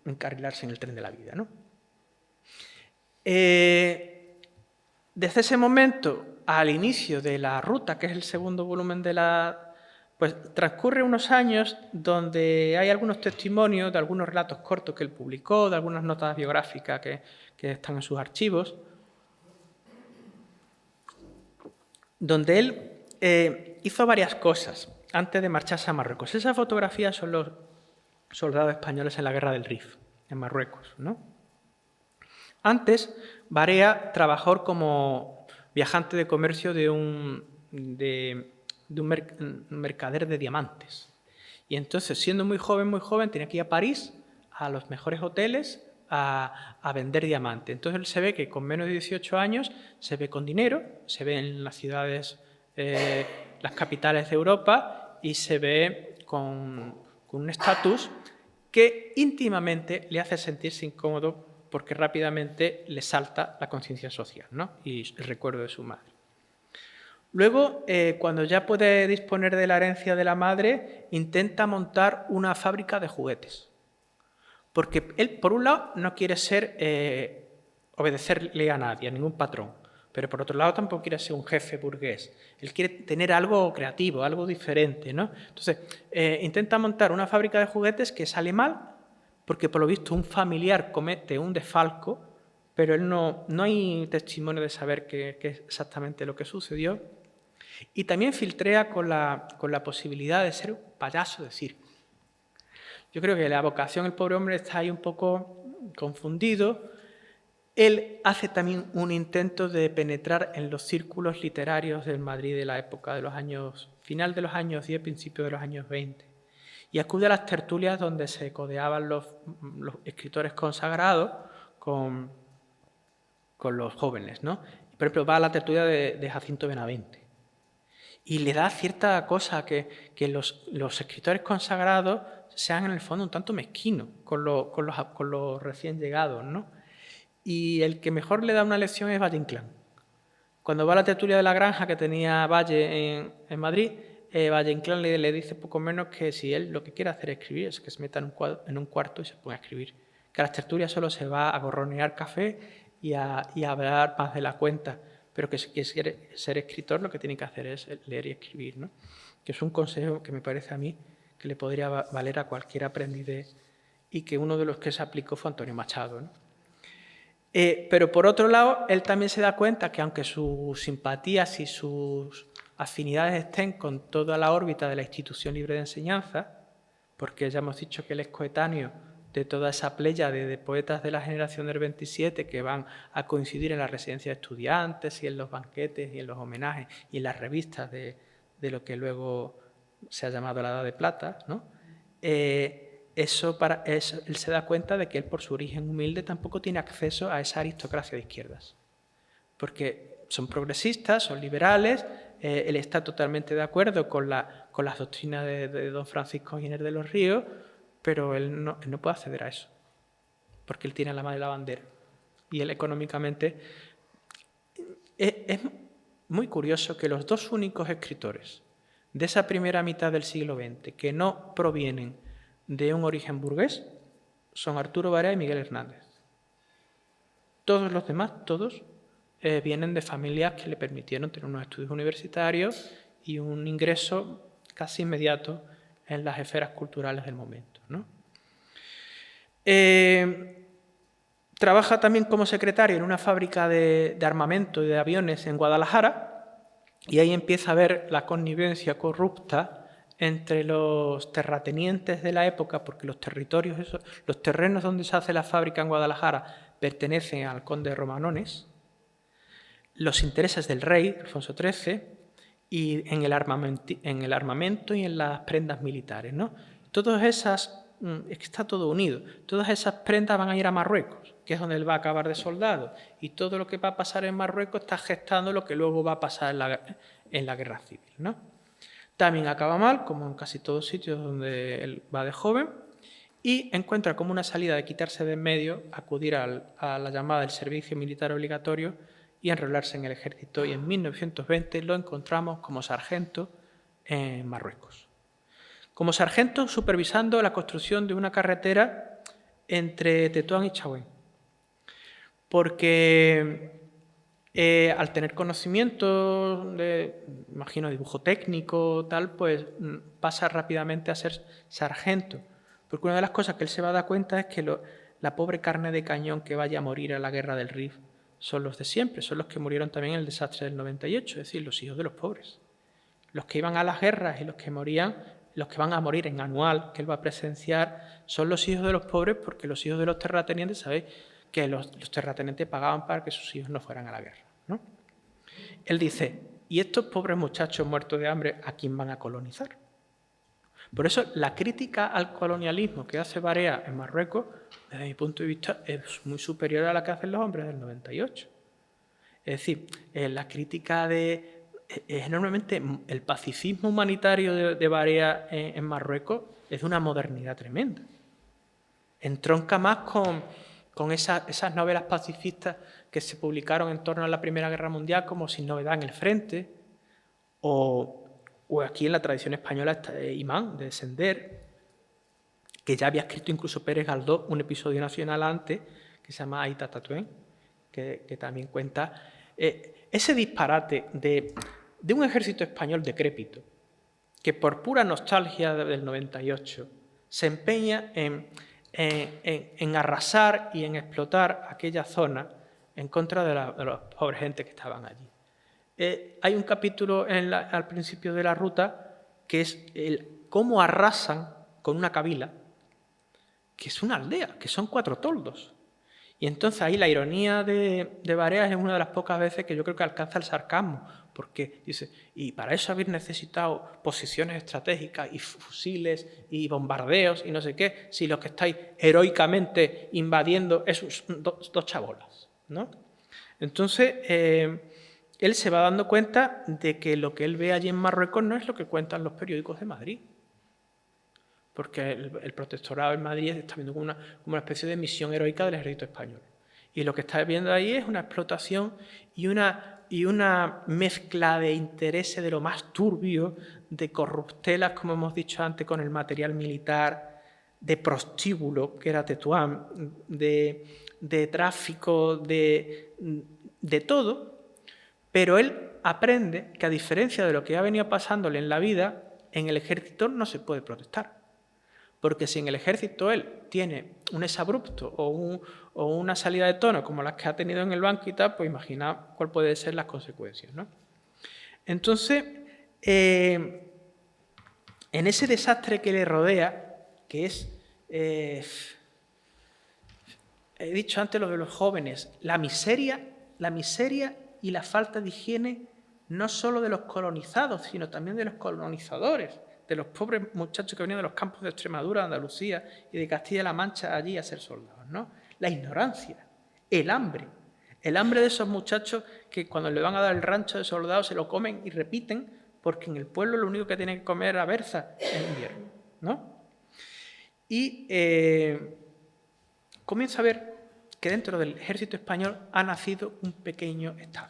encarrilarse en el tren de la vida, ¿no? Desde ese momento al inicio de la ruta, que es el segundo volumen de Pues transcurre unos años donde hay algunos testimonios de algunos relatos cortos que él publicó, de algunas notas biográficas que están en sus archivos, donde él hizo varias cosas antes de marcharse a Marruecos. Esas fotografías son los soldados españoles en la Guerra del Rif, en Marruecos, ¿no? Antes, Barea trabajó como viajante de comercio de un mercader de diamantes. Y entonces, siendo muy joven, tenía que ir a París, a los mejores hoteles, a vender diamantes. Entonces él se ve que con menos de 18 años se ve con dinero, se ve en las ciudades, las capitales de Europa, y se ve con un estatus que íntimamente le hace sentirse incómodo porque rápidamente le salta la conciencia social, ¿no? Y el recuerdo de su madre. Luego, cuando ya puede disponer de la herencia de la madre, intenta montar una fábrica de juguetes. Porque él, por un lado, no quiere obedecerle a nadie, a ningún patrón. Pero por otro lado, tampoco quiere ser un jefe burgués. Él quiere tener algo creativo, algo diferente, ¿no? Entonces, intenta montar una fábrica de juguetes que sale mal, porque por lo visto un familiar comete un desfalco, pero él no hay testimonio de saber qué es exactamente lo que sucedió. Y también filtrea con la posibilidad de ser un payaso de circo. Yo creo que la vocación, el pobre hombre, está ahí un poco confundido. Él hace también un intento de penetrar en los círculos literarios del Madrid de la época de los años, final de los años 10, principio de los años 20. Y acude a las tertulias donde se codeaban los escritores consagrados con los jóvenes, ¿no? Por ejemplo, va a la tertulia de Jacinto Benavente. Y le da cierta cosa que los escritores consagrados sean en el fondo un tanto mezquinos con los recién llegados, ¿no? Y el que mejor le da una lección es Valle Inclán. Cuando va a la tertulia de la granja que tenía Valle en Madrid, Valle Inclán le dice poco menos que si él lo que quiere hacer es escribir, es que se meta en un cuarto y se ponga a escribir. Que a las tertulias solo se va a gorronear café y a hablar más de la cuenta, pero que si quiere ser escritor lo que tiene que hacer es leer y escribir, ¿no? Que es un consejo que me parece a mí que le podría valer a cualquier aprendiz y que uno de los que se aplicó fue Antonio Machado, ¿no? Pero por otro lado, él también se da cuenta que aunque sus simpatías y sus afinidades estén con toda la órbita de la institución libre de enseñanza, porque ya hemos dicho que él es coetáneo de toda esa pléyade de poetas de la generación del 27 que van a coincidir en la residencia de estudiantes y en los banquetes y en los homenajes y en las revistas de lo que luego se ha llamado la Edad de Plata, ¿no? Él se da cuenta de que él, por su origen humilde, tampoco tiene acceso a esa aristocracia de izquierdas. Porque son progresistas, son liberales, él está totalmente de acuerdo con las doctrinas de don Francisco Giner de los Ríos, pero él no puede acceder a eso, porque él tiene la mano de la bandera. Y él económicamente... Es muy curioso que los dos únicos escritores de esa primera mitad del siglo XX que no provienen de un origen burgués son Arturo Barea y Miguel Hernández. Todos los demás, vienen de familias que le permitieron tener unos estudios universitarios y un ingreso casi inmediato en las esferas culturales del momento, ¿no? Trabaja también como secretario en una fábrica de armamento y de aviones en Guadalajara, y ahí empieza a ver la connivencia corrupta entre los terratenientes de la época, porque los terrenos donde se hace la fábrica en Guadalajara pertenecen al conde Romanones, los intereses del rey, Alfonso XIII, y en el armamento y en las prendas militares, ¿no? Todas esas, es que está todo unido, todas esas prendas van a ir a Marruecos, que es donde él va a acabar de soldado, y todo lo que va a pasar en Marruecos está gestando lo que luego va a pasar en la guerra civil, ¿no? También acaba mal, como en casi todos sitios donde él va de joven, y encuentra como una salida de quitarse de en medio, acudir a la llamada del servicio militar obligatorio y enrolarse en el ejército, y en 1920 lo encontramos como sargento en Marruecos. Como sargento supervisando la construcción de una carretera entre Tetuán y Chauen, porque Al tener conocimiento de, imagino, dibujo técnico, tal, pues pasa rápidamente a ser sargento. Porque una de las cosas que él se va a dar cuenta es que la pobre carne de cañón que vaya a morir a la guerra del Rif son los de siempre, son los que murieron también en el desastre del 98, es decir, los hijos de los pobres. Los que iban a las guerras y los que morían, los que van a morir en anual, que él va a presenciar, son los hijos de los pobres, porque los hijos de los terratenientes, sabéis que los terratenientes pagaban para que sus hijos no fueran a la guerra, ¿no? Él dice, ¿y estos pobres muchachos muertos de hambre a quién van a colonizar? Por eso la crítica al colonialismo que hace Barea en Marruecos, desde mi punto de vista, es muy superior a la que hacen los hombres del 98. Es decir, la crítica enormemente el pacifismo humanitario de Barea en Marruecos es de una modernidad tremenda. Entronca más con esas novelas pacifistas que se publicaron en torno a la Primera Guerra Mundial, como Sin novedad en el frente, o aquí en la tradición española está Imán, de Sender, que ya había escrito incluso Pérez Galdós un episodio nacional antes, que se llama Aïta Tatuén, que también cuenta ese disparate de un ejército español decrépito, que por pura nostalgia del 98 se empeña en arrasar y en explotar aquella zona en contra de la pobre gente que estaban allí. Hay un capítulo al principio de la ruta que es cómo arrasan con una kabila, que es una aldea, que son 4 toldos. Y entonces ahí la ironía de Barea es una de las pocas veces que yo creo que alcanza el sarcasmo, porque dice, y para eso habéis necesitado posiciones estratégicas y fusiles y bombardeos y no sé qué, si lo que estáis heroicamente invadiendo es dos chabolas, ¿no? Entonces, él se va dando cuenta de que lo que él ve allí en Marruecos no es lo que cuentan los periódicos de Madrid, porque el protectorado en Madrid está viendo como una especie de misión heroica del ejército español. Y lo que está viendo ahí es una explotación y una mezcla de intereses de lo más turbio, de corruptelas, como hemos dicho antes, con el material militar, de prostíbulo, que era Tetuán, de tráfico, de todo. Pero él aprende que, a diferencia de lo que ha venido pasándole en la vida, en el ejército no se puede protestar. Porque si en el ejército él tiene un exabrupto o una salida de tono como las que ha tenido en el banco y tal, pues imagina cuál pueden ser las consecuencias, ¿no? Entonces, en ese desastre que le rodea, que es, he dicho antes lo de los jóvenes, la miseria y la falta de higiene no solo de los colonizados, sino también de los colonizadores, de los pobres muchachos que venían de los campos de Extremadura, de Andalucía y de Castilla-La Mancha allí a ser soldados, ¿no? La ignorancia, el hambre de esos muchachos que cuando le van a dar el rancho de soldados se lo comen y repiten porque en el pueblo lo único que tienen que comer era berza en invierno, ¿no? Y comienza a ver que dentro del ejército español ha nacido un pequeño estado,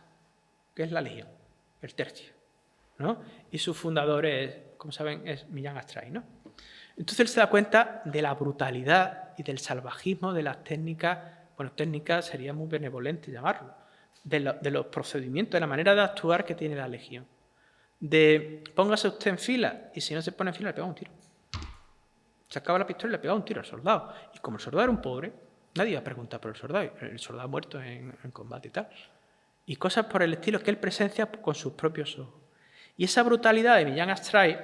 que es la Legión, el tercio, ¿no? Y su fundador es, como saben, es Millán Astray, ¿no? Entonces él se da cuenta de la brutalidad y del salvajismo de las técnicas, bueno, técnicas sería muy benevolente llamarlo, de los procedimientos, de la manera de actuar que tiene la Legión. De póngase usted en fila y si no se pone en fila le pega un tiro. Se acaba la pistola y le pega un tiro al soldado. Y como el soldado era un pobre, nadie iba a preguntar por el soldado muerto en combate y tal. Y cosas por el estilo que él presencia con sus propios ojos. Y esa brutalidad de Millán Astray,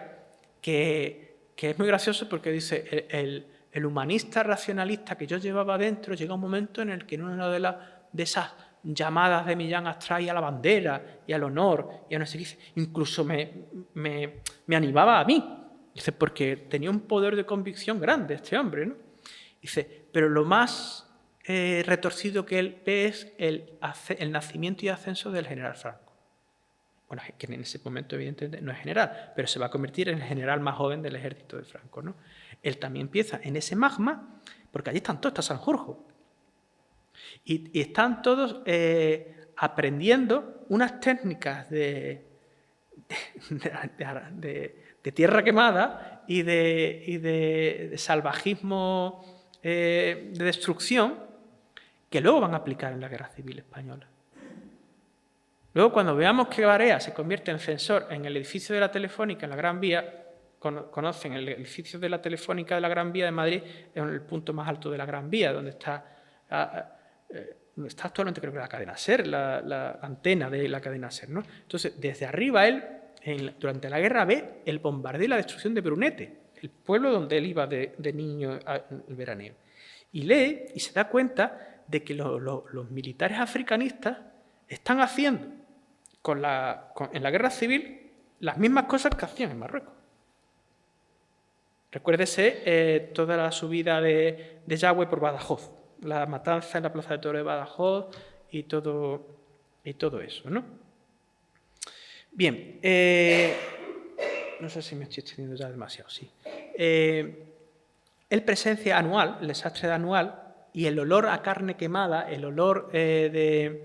que es muy gracioso porque dice, el humanista racionalista que yo llevaba dentro, llega un momento en el que en una de esas llamadas de Millán Astray a la bandera y al honor, y a no sé qué, incluso me animaba a mí. Dice, porque tenía un poder de convicción grande este hombre, ¿no? Dice, pero lo más retorcido que él ve es el nacimiento y ascenso del general Franco. Bueno, que en ese momento evidentemente no es general, pero se va a convertir en el general más joven del ejército de Franco, ¿no? Él también empieza en ese magma, porque allí están todos, está Sanjurjo. Y están todos aprendiendo unas técnicas de tierra quemada y de salvajismo de destrucción que luego van a aplicar en la Guerra Civil Española. Luego, cuando veamos que Barea se convierte en censor en el edificio de la Telefónica, en la Gran Vía, conocen el edificio de la Telefónica de la Gran Vía de Madrid, es el punto más alto de la Gran Vía, donde está actualmente, creo que la cadena SER, la antena de la cadena SER, ¿no? Entonces, desde arriba él, durante la guerra, ve el bombardeo y la destrucción de Brunete, el pueblo donde él iba de niño al veraneo. Y lee y se da cuenta de que los militares africanistas están haciendo en la guerra civil las mismas cosas que hacían en Marruecos. Recuérdese toda la subida de Yagüe por Badajoz, la matanza en la plaza de Toro de Badajoz y todo eso, ¿no? Bien, no sé si me estoy extendiendo ya demasiado, sí. Él presencia anual, el desastre de anual, y el olor a carne quemada, el olor de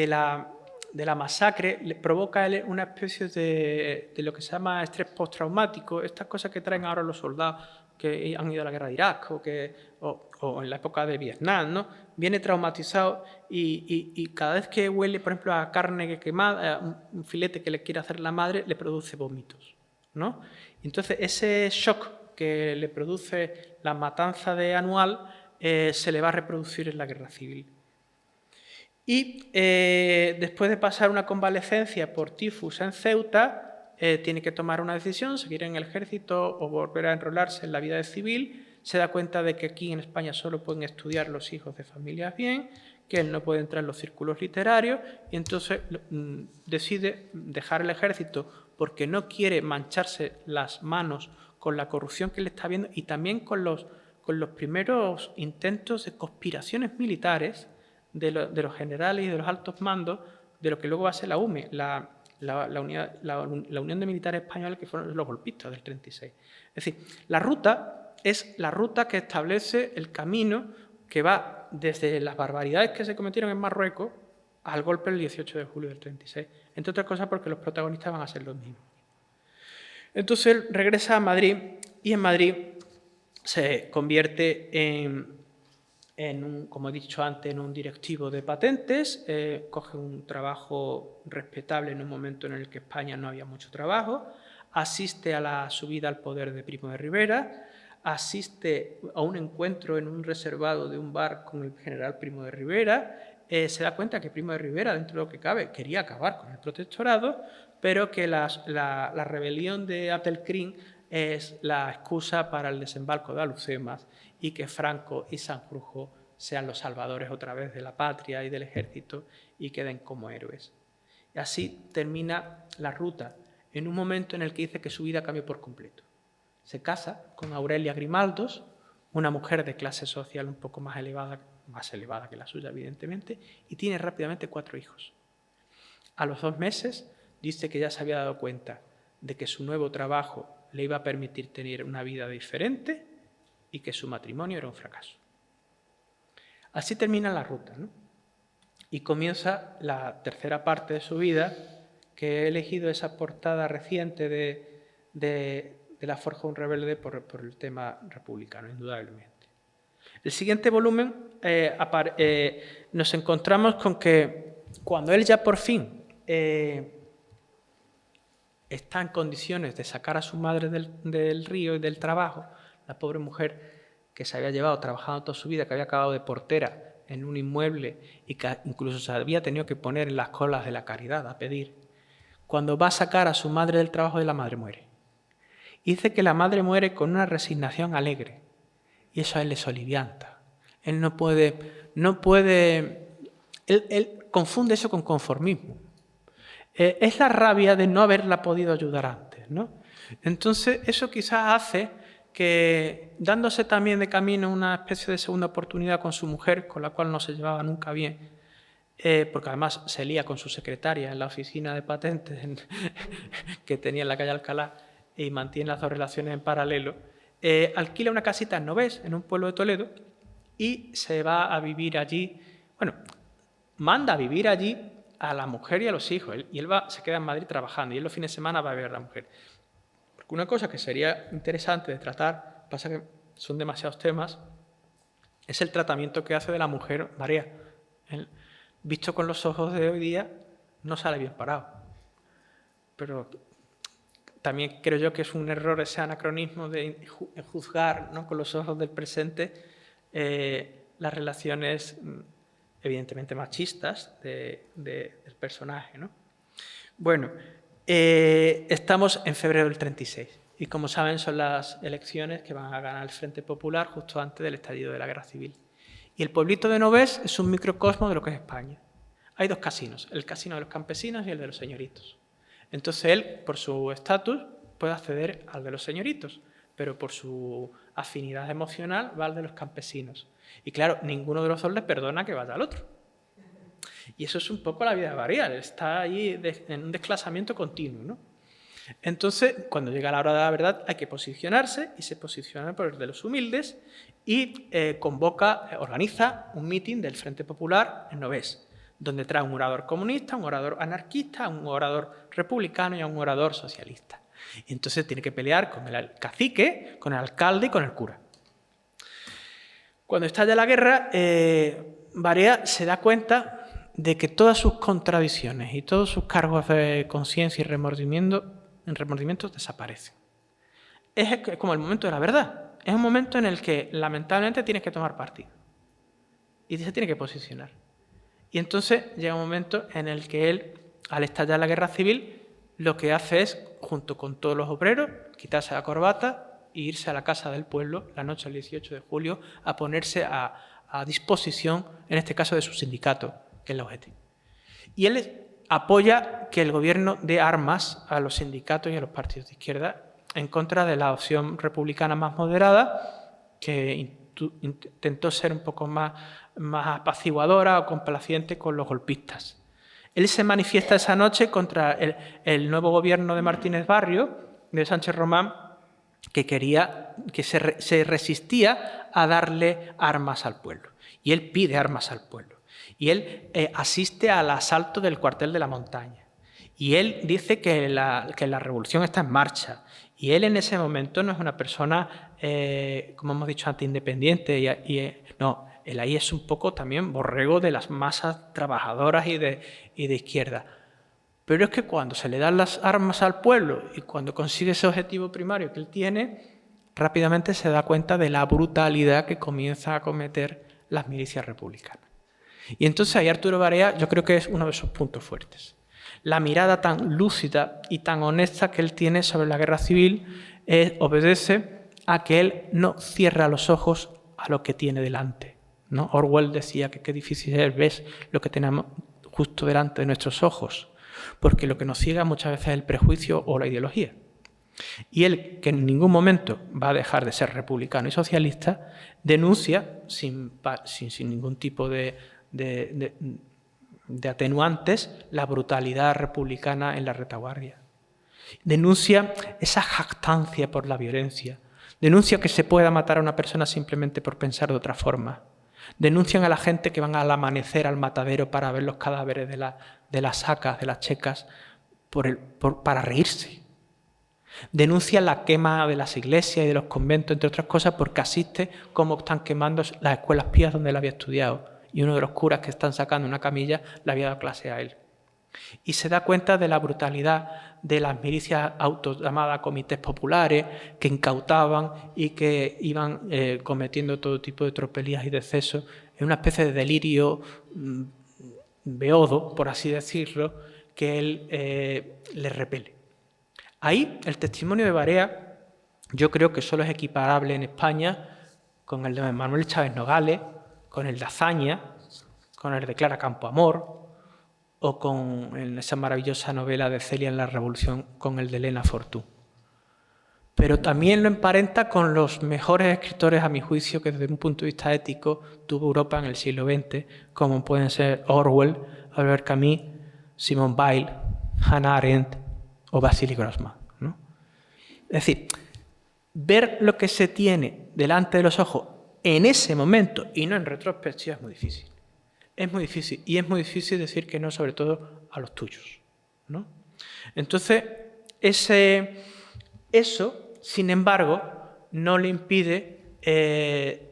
la masacre, le provoca una especie de lo que se llama estrés postraumático, estas cosas que traen ahora los soldados que han ido a la guerra de Irak o en la época de Vietnam, ¿no? Viene traumatizado y cada vez que huele, por ejemplo, a carne quemada, un filete que le quiere hacer la madre, le produce vómitos, ¿no? Entonces, ese shock que le produce la matanza de anual se le va a reproducir en la guerra civil. Y después de pasar una convalecencia por tifus en Ceuta, tiene que tomar una decisión, seguir en el ejército o volver a enrolarse en la vida civil. Se da cuenta de que aquí en España solo pueden estudiar los hijos de familias bien, que él no puede entrar en los círculos literarios y entonces decide dejar el ejército porque no quiere mancharse las manos con la corrupción que le está viendo y también con los primeros intentos de conspiraciones militares de los generales y de los altos mandos de lo que luego va a ser la UME, la Unión de Militares Españoles, que fueron los golpistas del 36. Es decir, la ruta es la ruta que establece el camino que va desde las barbaridades que se cometieron en Marruecos al golpe del 18 de julio del 36. Entre otras cosas porque los protagonistas van a ser los mismos. Entonces él regresa a Madrid y en Madrid se convierte como he dicho antes, en un directivo de patentes, coge un trabajo respetable en un momento en el que España no había mucho trabajo, asiste a la subida al poder de Primo de Rivera, asiste a un encuentro en un reservado de un bar con el general Primo de Rivera, se da cuenta que Primo de Rivera, dentro de lo que cabe, quería acabar con el protectorado, pero que la rebelión de Abdelkrim es la excusa para el desembarco de Alhucemas y que Franco y Sanjurjo sean los salvadores otra vez de la patria y del ejército y queden como héroes. Y así termina la ruta, en un momento en el que dice que su vida cambió por completo. Se casa con Aurelia Grimaldos, una mujer de clase social un poco más elevada que la suya, evidentemente, y tiene rápidamente 4 hijos. A los 2 meses dice que ya se había dado cuenta de que su nuevo trabajo le iba a permitir tener una vida diferente y que su matrimonio era un fracaso. Así termina la ruta, ¿no? Y comienza la tercera parte de su vida, que he elegido esa portada reciente de La Forja de un rebelde por el tema republicano, indudablemente. El siguiente volumen nos encontramos con que cuando él ya por fin está en condiciones de sacar a su madre del río y del trabajo, la pobre mujer que se había llevado trabajando toda su vida, que había acabado de portera en un inmueble y que incluso se había tenido que poner en las colas de la caridad a pedir, cuando va a sacar a su madre del trabajo, la madre muere. Y dice que la madre muere con una resignación alegre y eso a él le solivianta. Él no puede, él confunde eso con conformismo. Es la rabia de no haberla podido ayudar antes, ¿no? Entonces, eso quizás hace que, dándose también de camino una especie de segunda oportunidad con su mujer, con la cual no se llevaba nunca bien, porque además se lía con su secretaria en la oficina de patentes que tenía en la calle Alcalá y mantiene las 2 relaciones en paralelo, alquila una casita en Novés, en un pueblo de Toledo, y se va a vivir allí, manda a vivir allí a la mujer y a los hijos, y él se queda en Madrid trabajando, y él los fines de semana va a ver a la mujer. Porque una cosa que sería interesante de tratar, pasa que son demasiados temas, es el tratamiento que hace de la mujer María. Visto con los ojos de hoy día, no sale bien parado. Pero también creo yo que es un error ese anacronismo de juzgar, ¿no?, con los ojos del presente las relaciones evidentemente machistas del personaje, ¿no? Bueno, estamos en febrero del 36 y, como saben, son las elecciones que van a ganar el Frente Popular justo antes del estallido de la Guerra Civil. Y el pueblito de Novés es un microcosmo de lo que es España. Hay dos casinos, el casino de los campesinos y el de los señoritos. Entonces él, por su estatus, puede acceder al de los señoritos, pero por su afinidad emocional va al de los campesinos. Y claro, ninguno de los dos le perdona que vaya al otro. Y eso es un poco la vida de Barea, está ahí en un desclasamiento continuo, ¿no? Entonces, cuando llega la hora de la verdad, hay que posicionarse, y se posiciona por el de los humildes y organiza un mitin del Frente Popular en Novés, donde trae un orador comunista, un orador anarquista, un orador republicano y un orador socialista. Y entonces tiene que pelear con el cacique, con el alcalde y con el cura. Cuando estalla la guerra, Barea se da cuenta de que todas sus contradicciones y todos sus cargos de conciencia y remordimientos desaparecen. Es como el momento de la verdad. Es un momento en el que, lamentablemente, tienes que tomar partido. Y se tiene que posicionar. Y entonces llega un momento en el que él, al estallar la guerra civil, lo que hace es, junto con todos los obreros, quitarse la corbata e irse a la casa del pueblo la noche del 18 de julio a ponerse a disposición, en este caso, de su sindicato, que es la UGT. Y él apoya que el gobierno dé armas a los sindicatos y a los partidos de izquierda en contra de la opción republicana más moderada, que intentó ser un poco más apaciguadora o complaciente con los golpistas. Él se manifiesta esa noche contra el nuevo gobierno de Martínez Barrio, de Sánchez Román, que se resistía a darle armas al pueblo. Y él pide armas al pueblo. Y él asiste al asalto del cuartel de la Montaña. Y él dice que la revolución está en marcha. Y él en ese momento no es una persona, como hemos dicho antes, independiente. No, él ahí es un poco también borrego de las masas trabajadoras y de izquierda. Pero es que cuando se le dan las armas al pueblo y cuando consigue ese objetivo primario que él tiene, rápidamente se da cuenta de la brutalidad que comienza a cometer las milicias republicanas. Y entonces ahí Arturo Barea yo creo que es uno de sus puntos fuertes. La mirada tan lúcida y tan honesta que él tiene sobre la guerra civil obedece a que él no cierra los ojos a lo que tiene delante, ¿no? Orwell decía que qué difícil es ver lo que tenemos justo delante de nuestros ojos, porque lo que nos ciega muchas veces es el prejuicio o la ideología. Y él, que en ningún momento va a dejar de ser republicano y socialista, denuncia sin ningún tipo de atenuantes la brutalidad republicana en la retaguardia. Denuncia esa jactancia por la violencia. Denuncia que se pueda matar a una persona simplemente por pensar de otra forma. Denuncian a la gente que van al amanecer al matadero para ver los cadáveres de las sacas, de las checas, para reírse. Denuncia la quema de las iglesias y de los conventos, entre otras cosas, porque asiste cómo están quemando las escuelas pías donde él había estudiado. Y uno de los curas que están sacando una camilla le había dado clase a él. Y se da cuenta de la brutalidad de las milicias autollamadas comités populares que incautaban y que iban cometiendo todo tipo de tropelías y de excesos en una especie de delirio beodo, por así decirlo, que él le repele. Ahí el testimonio de Barea yo creo que solo es equiparable en España con el de Manuel Chávez Nogales, con el de Azaña, con el de Clara Campoamor o con esa maravillosa novela de Celia en la Revolución, con el de Elena Fortún. Pero también lo emparenta con los mejores escritores, a mi juicio, que desde un punto de vista ético tuvo Europa en el siglo XX, como pueden ser Orwell, Albert Camus, Simone Weil, Hannah Arendt o Vasily Grossman, ¿no? Es decir, ver lo que se tiene delante de los ojos en ese momento y no en retrospectiva es muy difícil. Es muy difícil. Y es muy difícil decir que no, sobre todo a los tuyos, ¿no? Entonces, eso, sin embargo, no le impide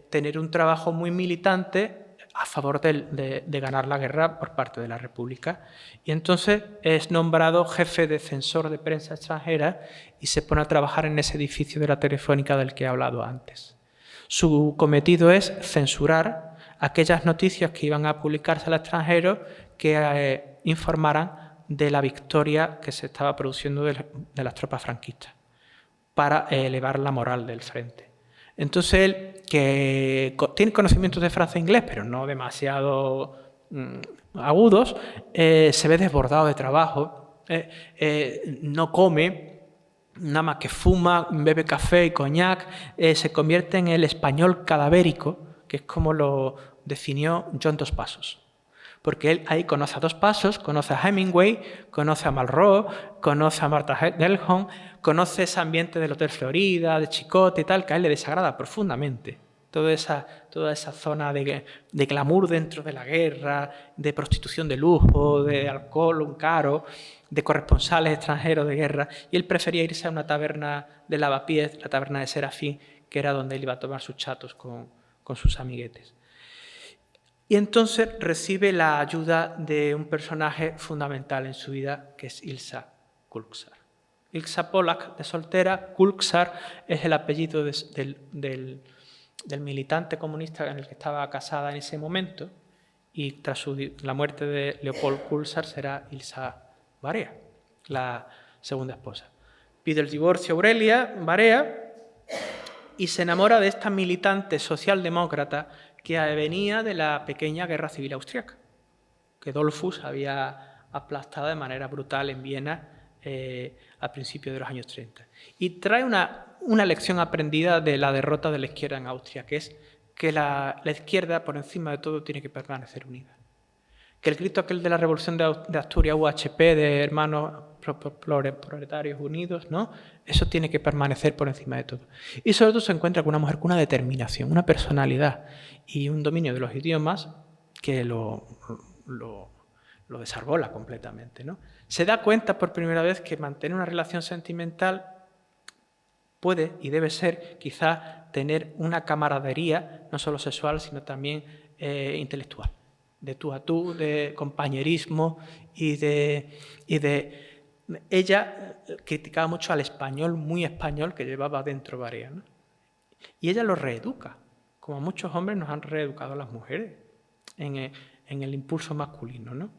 tener un trabajo muy militante a favor de ganar la guerra por parte de la República. Y entonces es nombrado jefe de censor de prensa extranjera y se pone a trabajar en ese edificio de la Telefónica del que he hablado antes. Su cometido es censurar aquellas noticias que iban a publicarse al extranjero que informaran de la victoria que se estaba produciendo de las tropas franquistas, para elevar la moral del frente. Entonces él, que tiene conocimientos de francés e inglés, pero no demasiado agudos, se ve desbordado de trabajo, no come, nada más que fuma, bebe café y coñac, se convierte en el español cadavérico, que es como lo definió John Dos Passos. Porque él ahí conoce a Dos Passos, conoce a Hemingway, conoce a Malraux, conoce a Martha Gellhorn, conoce ese ambiente del Hotel Florida, de Chicote y tal, que a él le desagrada profundamente. Toda esa zona de glamour dentro de la guerra, de prostitución de lujo, de alcohol un caro, de corresponsales extranjeros de guerra. Y él prefería irse a una taberna de Lavapiés, la taberna de Serafín, que era donde él iba a tomar sus chatos con sus amiguetes. Y entonces recibe la ayuda de un personaje fundamental en su vida, que es Ilsa Kulczar. Ilsa Polak, de soltera, Kulczar es el apellido del militante comunista en el que estaba casada en ese momento, y tras la muerte de Leopold Kulczar será Ilsa Barea, la segunda esposa. Pide el divorcio a Aurelia Barea y se enamora de esta militante socialdemócrata que venía de la pequeña guerra civil austriaca, que Dollfuss había aplastado de manera brutal en Viena a principios de los años 30. Y trae una lección aprendida de la derrota de la izquierda en Austria, que es que la izquierda, por encima de todo, tiene que permanecer unida. Que el grito aquel de la Revolución de Asturias, UHP, de hermanos proletarios unidos, ¿no? Eso tiene que permanecer por encima de todo. Y sobre todo se encuentra con una mujer con una determinación, una personalidad y un dominio de los idiomas que lo desarbola completamente, ¿no? Se da cuenta por primera vez que mantener una relación sentimental puede y debe ser quizá tener una camaradería, no solo sexual, sino también intelectual, de tú a tú, de compañerismo y de ella criticaba mucho al español, muy español, que llevaba dentro Barea, ¿no? Y ella lo reeduca, como muchos hombres nos han reeducado a las mujeres en el impulso masculino, ¿no?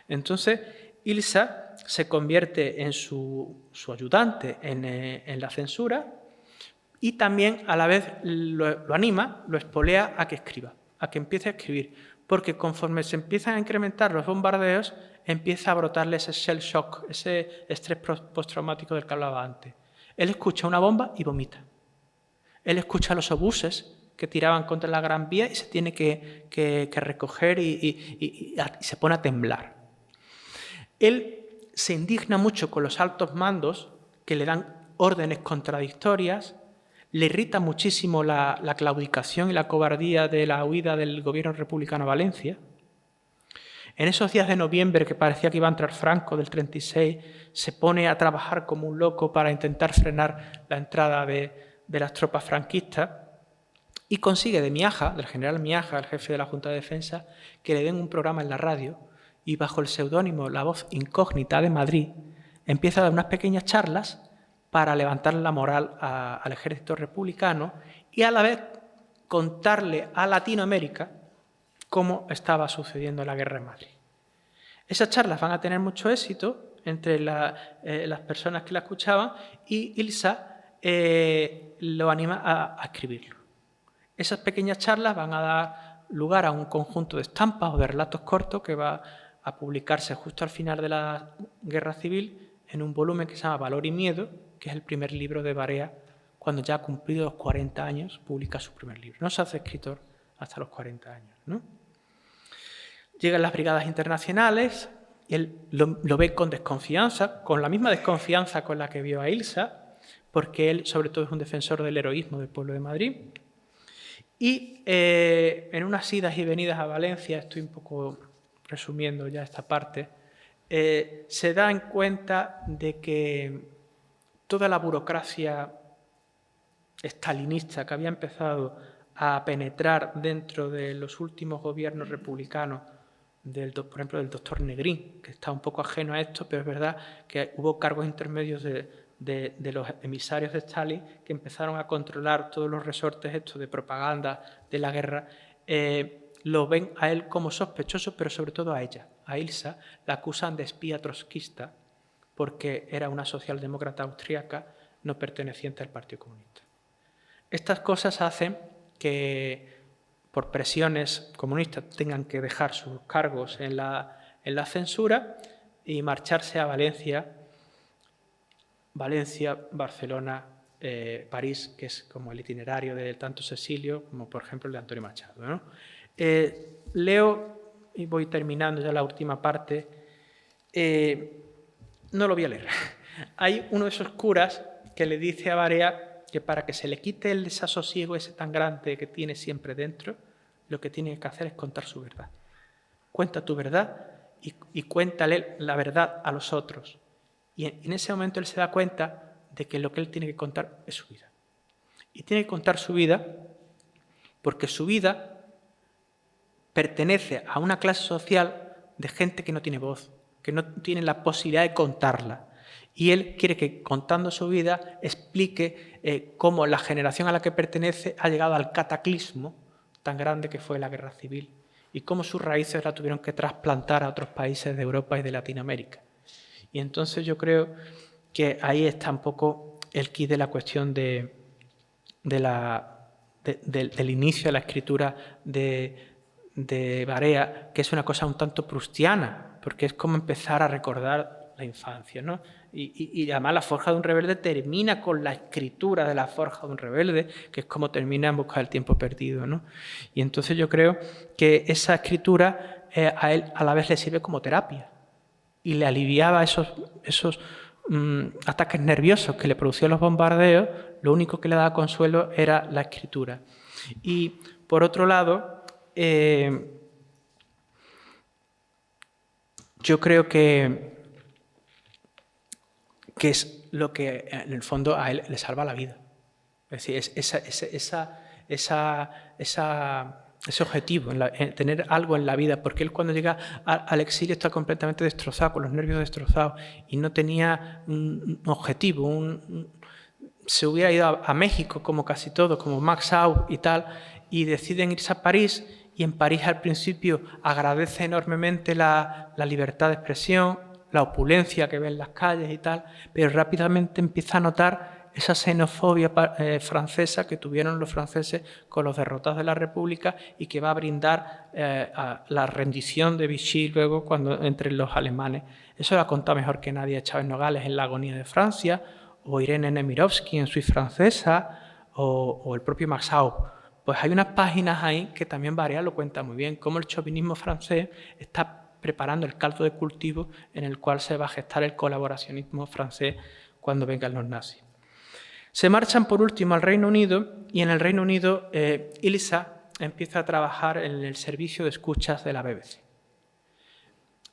Entonces, Ilsa se convierte en su ayudante en la censura y también a la vez lo anima, lo espolea a que escriba, a que empiece a escribir, porque conforme se empiezan a incrementar los bombardeos, empieza a brotarle ese shell shock, ese estrés postraumático del que hablaba antes. Él escucha una bomba y vomita. Él escucha los obuses que tiraban contra la Gran Vía y se tiene que recoger y se pone a temblar. Él se indigna mucho con los altos mandos que le dan órdenes contradictorias, le irrita muchísimo la claudicación y la cobardía de la huida del gobierno republicano a Valencia. En esos días de noviembre que parecía que iba a entrar Franco del 36, se pone a trabajar como un loco para intentar frenar la entrada de las tropas franquistas y consigue de Miaja, del general Miaja, el jefe de la Junta de Defensa, que le den un programa en la radio y bajo el seudónimo La Voz Incógnita de Madrid empieza a dar unas pequeñas charlas para levantar la moral al ejército republicano y a la vez contarle a Latinoamérica cómo estaba sucediendo la guerra en Madrid. Esas charlas van a tener mucho éxito entre las personas que la escuchaban y Ilsa lo anima a escribirlo. Esas pequeñas charlas van a dar lugar a un conjunto de estampas o de relatos cortos que va a publicarse justo al final de la Guerra Civil en un volumen que se llama Valor y Miedo, que es el primer libro de Barea. Cuando ya ha cumplido los 40 años, publica su primer libro. No se hace escritor hasta los 40 años, ¿no? Llegan las brigadas internacionales, y él lo ve con desconfianza, con la misma desconfianza con la que vio a Ilsa, porque él sobre todo es un defensor del heroísmo del pueblo de Madrid. Y en unas idas y venidas a Valencia, estoy un poco resumiendo ya esta parte, se da en cuenta de que toda la burocracia estalinista que había empezado a penetrar dentro de los últimos gobiernos republicanos, por ejemplo, del doctor Negrín, que está un poco ajeno a esto, pero es verdad que hubo cargos intermedios de los emisarios de Stalin que empezaron a controlar todos los resortes estos de propaganda de la guerra. Lo ven a él como sospechoso, pero sobre todo a ella, a Ilsa, la acusan de espía trotskista porque era una socialdemócrata austríaca no perteneciente al Partido Comunista. Estas cosas hacen que por presiones comunistas tengan que dejar sus cargos en la censura y marcharse a Valencia, Barcelona, París, que es como el itinerario de tanto Cecilio como por ejemplo el de Antonio Machado, ¿no? Leo, y voy terminando ya la última parte, no lo voy a leer. Hay uno de esos curas que le dice a Barea que para que se le quite el desasosiego ese tan grande que tiene siempre dentro, lo que tiene que hacer es contar su verdad. Cuenta tu verdad y cuéntale la verdad a los otros. Y en ese momento él se da cuenta de que lo que él tiene que contar es su vida. Y tiene que contar su vida porque su vida pertenece a una clase social de gente que no tiene voz, que no tiene la posibilidad de contarla. Y él quiere que, contando su vida, explique cómo la generación a la que pertenece ha llegado al cataclismo tan grande que fue la guerra civil y cómo sus raíces la tuvieron que trasplantar a otros países de Europa y de Latinoamérica. Y entonces yo creo que ahí está un poco el quid de la cuestión del inicio de la escritura de Barea, que es una cosa un tanto proustiana, porque es como empezar a recordar la infancia, ¿no? Y además La forja de un rebelde termina con la escritura de La forja de un rebelde, que es como termina En busca del tiempo perdido, ¿no? Y entonces yo creo que esa escritura a él a la vez le sirve como terapia y le aliviaba esos ataques nerviosos que le producían los bombardeos. Lo único que le daba consuelo era la escritura. Y por otro lado, yo creo que es lo que en el fondo a él le salva la vida. Es decir, ese objetivo, tener algo en la vida, porque él cuando llega al exilio está completamente destrozado, con los nervios destrozados, y no tenía un objetivo. Se hubiera ido a México, como casi todos, como Max Au y tal, y deciden irse a París, y en París al principio agradece enormemente la libertad de expresión, la opulencia que ve en las calles y tal, pero rápidamente empieza a notar esa xenofobia francesa que tuvieron los franceses con los derrotados de la República y que va a brindar a la rendición de Vichy luego cuando entre los alemanes. Eso lo ha contado mejor que nadie Chávez Nogales en La agonía de Francia, o Irene Nemirovsky en Suiza francesa, o el propio Maxau. Pues hay unas páginas ahí que también Barea lo cuenta muy bien, cómo el chauvinismo francés está preparando el caldo de cultivo en el cual se va a gestar el colaboracionismo francés cuando vengan los nazis. Se marchan por último al Reino Unido y en el Reino Unido Ilsa empieza a trabajar en el servicio de escuchas de la BBC.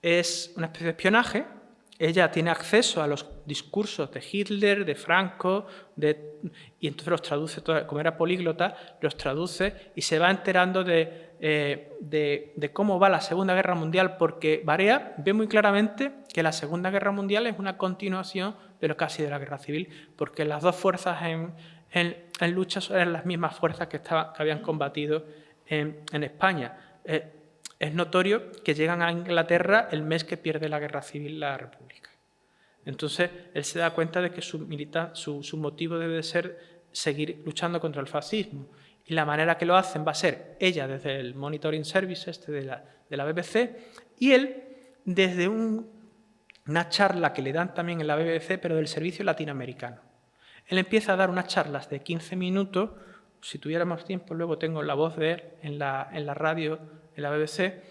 Es una especie de espionaje. Ella tiene acceso a los discursos de Hitler, de Franco, y entonces los traduce, como era políglota, los traduce y se va enterando de cómo va la Segunda Guerra Mundial, porque Barea ve muy claramente que la Segunda Guerra Mundial es una continuación de lo que ha sido la Guerra Civil, porque las dos fuerzas en lucha eran las mismas fuerzas que habían combatido en España. Es notorio que llegan a Inglaterra el mes que pierde la Guerra Civil la República. Entonces, él se da cuenta de que su motivo debe ser seguir luchando contra el fascismo. Y la manera que lo hacen va a ser ella desde el Monitoring Service de la BBC y él desde una charla que le dan también en la BBC, pero del servicio latinoamericano. Él empieza a dar unas charlas de 15 minutos. Si tuviéramos tiempo, luego tengo la voz de él en la radio, en la BBC,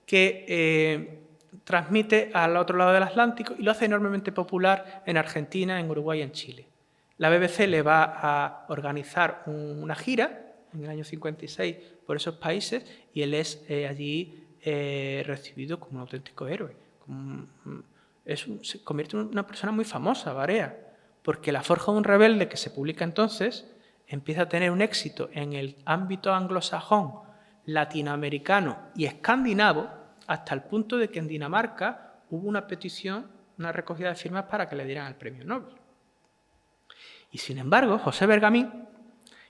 que transmite al otro lado del Atlántico y lo hace enormemente popular en Argentina, en Uruguay y en Chile. La BBC le va a organizar una gira en el año 56 por esos países y él es allí recibido como un auténtico héroe. Se convierte en una persona muy famosa, Barea, porque La forja de un rebelde, que se publica entonces, empieza a tener un éxito en el ámbito anglosajón, latinoamericano y escandinavo, hasta el punto de que en Dinamarca hubo una petición, una recogida de firmas para que le dieran el premio Nobel. Y sin embargo, José Bergamín,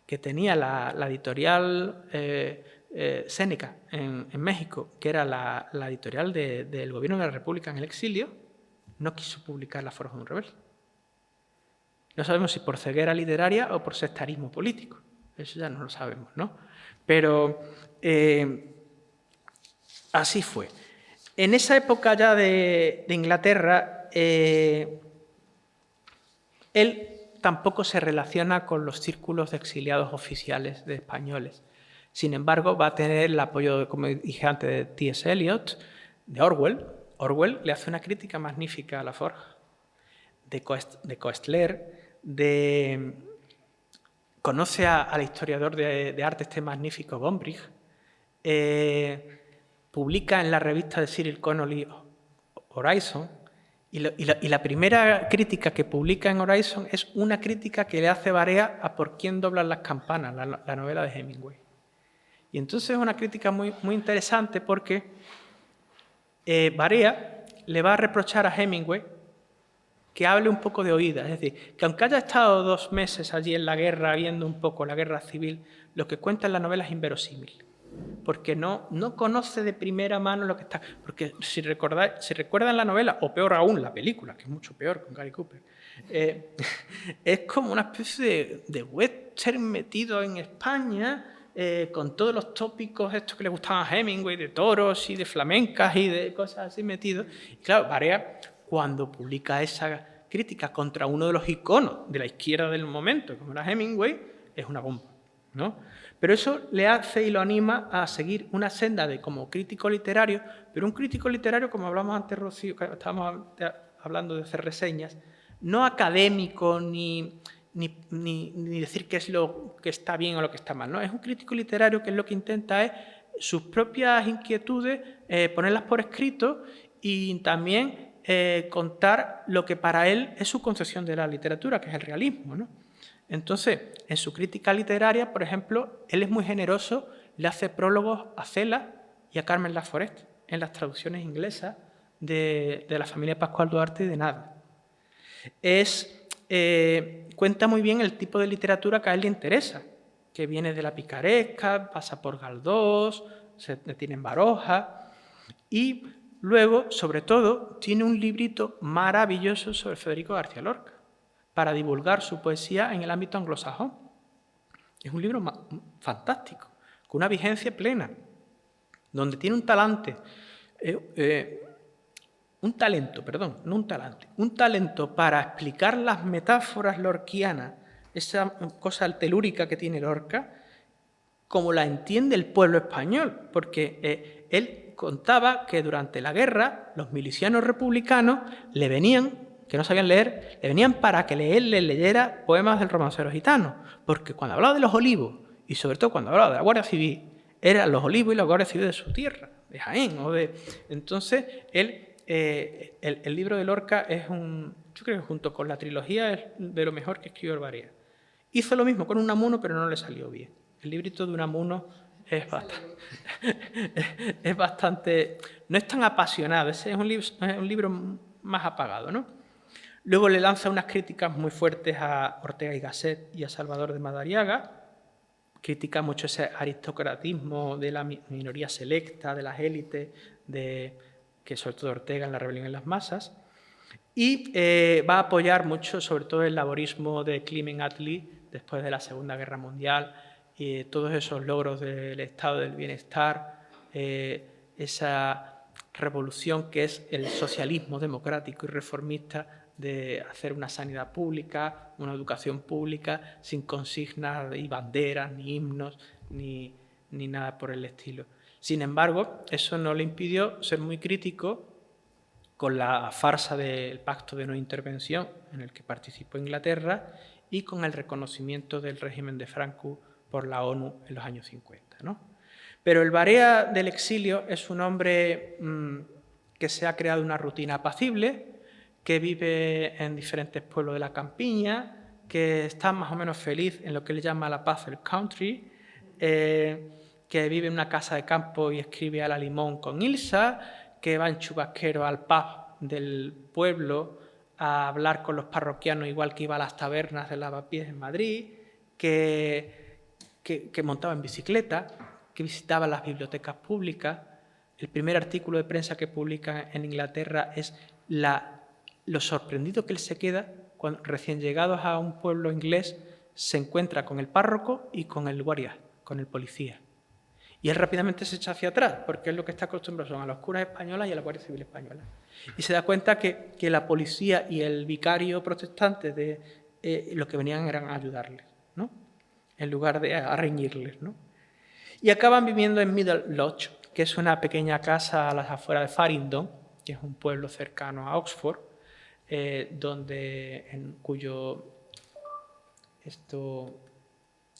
que tenía la editorial Seneca en México, que era la editorial del gobierno de la República en el exilio, no quiso publicar La forja de un rebelde. No sabemos si por ceguera literaria o por sectarismo político. Eso ya no lo sabemos, ¿no? Pero así fue. En esa época ya de Inglaterra, él tampoco se relaciona con los círculos de exiliados oficiales de españoles. Sin embargo, va a tener el apoyo, como dije antes, de T.S. Eliot, de Orwell. Orwell le hace una crítica magnífica a La forja, de Koestler, conoce al historiador de arte este magnífico Gombrich, publica en la revista de Cyril Connolly Horizon, y la primera crítica que publica en Horizon es una crítica que le hace Barea a Por quién doblan las campanas, la novela de Hemingway. Y entonces es una crítica muy, muy interesante porque Barea le va a reprochar a Hemingway que hable un poco de oídas, es decir, que aunque haya estado 2 meses allí en la guerra, viendo un poco la guerra civil, lo que cuenta en la novela es inverosímil, porque no conoce de primera mano lo que está... Porque si recuerdan la novela, o peor aún, la película, que es mucho peor con Gary Cooper, es como una especie de western metido en España, con todos los tópicos estos que le gustaban a Hemingway, de toros y de flamencas y de cosas así metidos. Y claro, Barea, cuando publica esa crítica contra uno de los iconos de la izquierda del momento, como era Hemingway, es una bomba, ¿no? Pero eso le hace y lo anima a seguir una senda de como crítico literario, pero un crítico literario, como hablamos antes, Rocío, que estábamos hablando de hacer reseñas, no académico ni decir qué es lo que está bien o lo que está mal, ¿no? Es un crítico literario que lo que intenta es sus propias inquietudes, ponerlas por escrito y también contar lo que para él es su concepción de la literatura, que es el realismo, ¿no? Entonces, en su crítica literaria, por ejemplo, él es muy generoso, le hace prólogos a Cela y a Carmen Laforest en las traducciones inglesas de la familia Pascual Duarte y de Nada. Cuenta muy bien el tipo de literatura que a él le interesa, que viene de la picaresca, pasa por Galdós, se detiene en Baroja y luego, sobre todo, tiene un librito maravilloso sobre Federico García Lorca para divulgar su poesía en el ámbito anglosajón. Es un libro fantástico, con una vigencia plena, donde tiene un talento para explicar las metáforas lorquianas, esa cosa telúrica que tiene Lorca, como la entiende el pueblo español, porque él contaba que durante la guerra los milicianos republicanos le venían, que no sabían leer, le venían para que él les leyera poemas del romancero gitano, porque cuando hablaba de los olivos, y sobre todo cuando hablaba de la Guardia Civil, eran los olivos y la Guardia Civil de su tierra, de Jaén. Entonces, el libro de Lorca es yo creo que junto con la trilogía es de lo mejor que escribió Barea. Hizo lo mismo con Unamuno, pero no le salió bien. El librito de Unamuno es bastante... No es tan apasionado, ese es un libro más apagado, ¿no? Luego le lanza unas críticas muy fuertes a Ortega y Gasset y a Salvador de Madariaga. Critica mucho ese aristocratismo de la minoría selecta, de las élites, que sobre todo Ortega en La rebelión en las masas. Y va a apoyar mucho, sobre todo, el laborismo de Clement Attlee después de la Segunda Guerra Mundial, y todos esos logros del estado del bienestar, esa revolución que es el socialismo democrático y reformista de hacer una sanidad pública, una educación pública, sin consignas y banderas, ni himnos, ni nada por el estilo. Sin embargo, eso no le impidió ser muy crítico con la farsa del Pacto de No Intervención, en el que participó Inglaterra, y con el reconocimiento del régimen de Franco por la ONU en los años 50, ¿no? Pero el Barea del exilio es un hombre que se ha creado una rutina apacible, que vive en diferentes pueblos de la campiña, que está más o menos feliz en lo que él llama la Puzzle Country, que vive en una casa de campo y escribe a la limón con Ilsa, que va en chubasquero al pub del pueblo a hablar con los parroquianos igual que iba a las tabernas de Lavapiés en Madrid, que montaba en bicicleta, que visitaba las bibliotecas públicas. El primer artículo de prensa que publica en Inglaterra es lo sorprendido que él se queda cuando, recién llegados a un pueblo inglés, se encuentra con el párroco y con el guardia, con el policía. Y él rápidamente se echa hacia atrás, porque es lo que está acostumbrado son a los curas españolas y a la Guardia Civil española. Y se da cuenta que la policía y el vicario protestante lo que venían eran a ayudarles, ¿no? En lugar de a reñirles, ¿no? Y acaban viviendo en Middle Lodge, que es una pequeña casa a las afueras de Farringdon, que es un pueblo cercano a Oxford,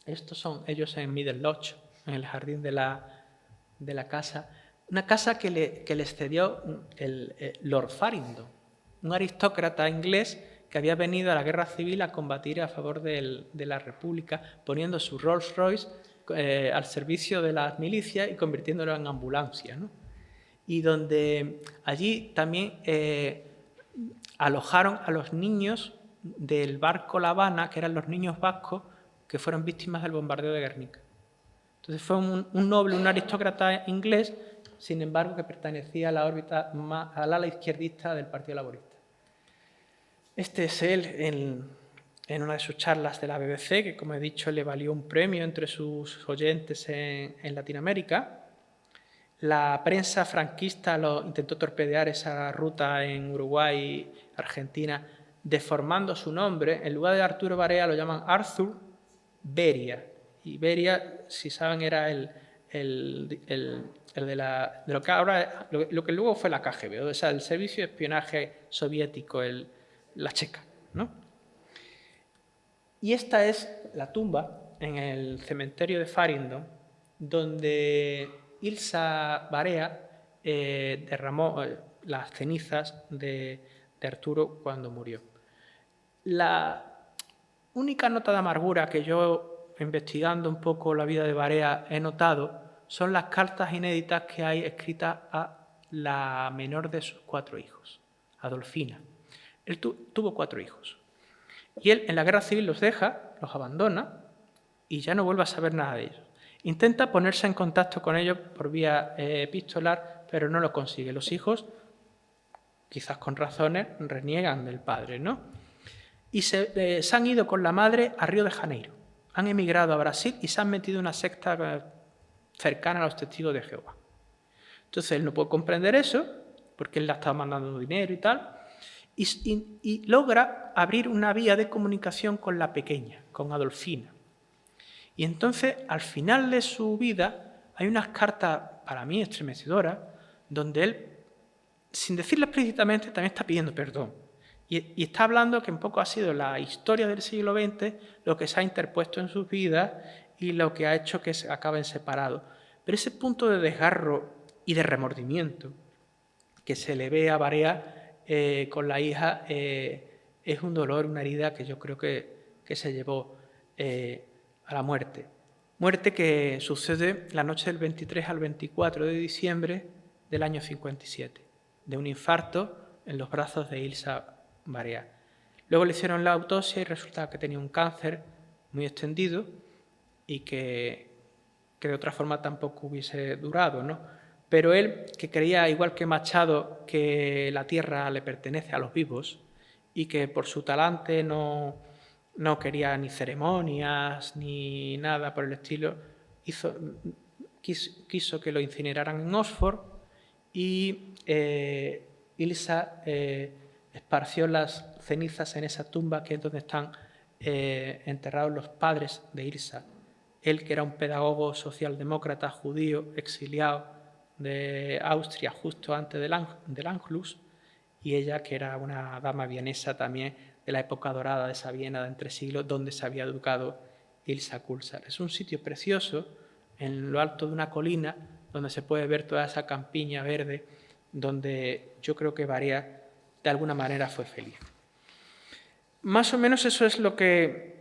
estos son ellos en Middle Lodge, en el jardín de la casa, una casa que les cedió el Lord Farringdon, un aristócrata inglés que había venido a la guerra civil a combatir a favor de la República, poniendo su Rolls Royce al servicio de las milicias y convirtiéndolo en ambulancia, ¿no? Y donde allí también alojaron a los niños del barco La Habana, que eran los niños vascos que fueron víctimas del bombardeo de Guernica. Entonces fue un noble, un aristócrata inglés, sin embargo, que pertenecía a la órbita al ala izquierdista del Partido Laborista. Este es él en una de sus charlas de la BBC, que como he dicho le valió un premio entre sus oyentes en Latinoamérica. La prensa franquista intentó torpedear esa ruta en Uruguay, Argentina, deformando su nombre. En lugar de Arturo Barea lo llaman Arthur Beria. Y Beria, si saben, era el de lo que ahora, lo que luego fue la KGB, o sea, el servicio de espionaje soviético, la checa, ¿no? Y esta es la tumba en el cementerio de Farringdon, donde Ilsa Barea derramó las cenizas de Arturo cuando murió. La única nota de amargura que yo, investigando un poco la vida de Barea, he notado son las cartas inéditas que hay escritas a la menor de sus 4 hijos, Adolfina. Él tuvo 4 hijos. Y él en la guerra civil los deja, los abandona y ya no vuelve a saber nada de ellos. Intenta ponerse en contacto con ellos por vía epistolar, pero no lo consigue. Los hijos, quizás con razones, reniegan del padre, ¿no? Y se han ido con la madre a Río de Janeiro. Han emigrado a Brasil y se han metido en una secta cercana a los testigos de Jehová. Entonces él no puede comprender eso, porque él le ha estado mandando dinero y tal, y logra abrir una vía de comunicación con la pequeña, con Adolfina. Y entonces, al final de su vida, hay unas cartas, para mí, estremecedoras, donde él, sin decirlo explícitamente, también está pidiendo perdón. Y está hablando que un poco ha sido la historia del siglo XX lo que se ha interpuesto en sus vidas y lo que ha hecho que se acaben separados. Pero ese punto de desgarro y de remordimiento que se le ve a Barea con la hija es un dolor, una herida que yo creo que se llevó a la muerte. Muerte que sucede la noche del 23 al 24 de diciembre del año 57, de un infarto en los brazos de Ilsa Barea. Luego le hicieron la autopsia y resulta que tenía un cáncer muy extendido y que de otra forma tampoco hubiese durado, ¿no? Pero él, que creía, igual que Machado, que la tierra le pertenece a los vivos y que por su talante no quería ni ceremonias ni nada por el estilo, quiso que lo incineraran en Oxford y Ilsa esparció las cenizas en esa tumba que es donde están enterrados los padres de Ilsa. Él, que era un pedagogo socialdemócrata judío exiliado de Austria justo antes del Anschluss, y ella, que era una dama vienesa también de la época dorada de esa Viena de entre siglos, donde se había educado Ilsa Kursar. Es un sitio precioso, en lo alto de una colina, donde se puede ver toda esa campiña verde, donde yo creo que Barea de alguna manera fue feliz. Más o menos eso es lo que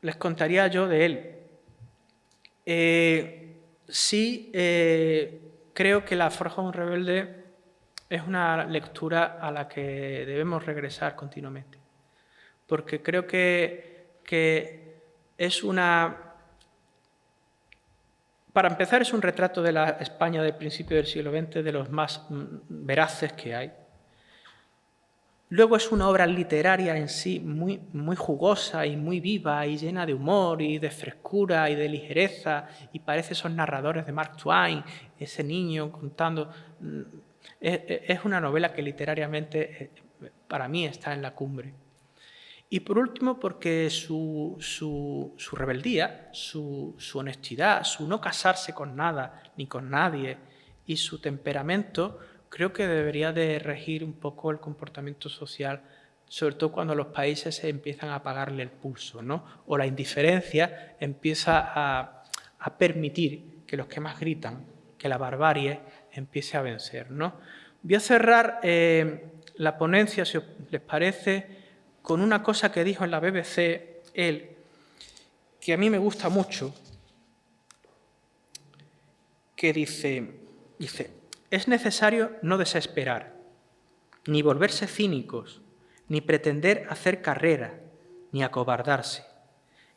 les contaría yo de él. Sí, creo que La Forja de un Rebelde es una lectura a la que debemos regresar continuamente, porque creo que es una... Para empezar, es un retrato de la España del principio del siglo XX, de los más veraces que hay. Luego es una obra literaria en sí muy, muy jugosa y muy viva y llena de humor y de frescura y de ligereza, y parece esos narradores de Mark Twain, ese niño contando. Es una novela que literariamente para mí está en la cumbre. Y por último, porque su rebeldía, su honestidad, su no casarse con nada ni con nadie y su temperamento, creo que debería de regir un poco el comportamiento social, sobre todo cuando los países se empiezan a apagarle el pulso, ¿no? O la indiferencia empieza a permitir que los que más gritan, que la barbarie empiece a vencer, ¿no? Voy a cerrar la ponencia, si les parece, con una cosa que dijo en la BBC él, que a mí me gusta mucho, que dice, es necesario no desesperar, ni volverse cínicos, ni pretender hacer carrera, ni acobardarse.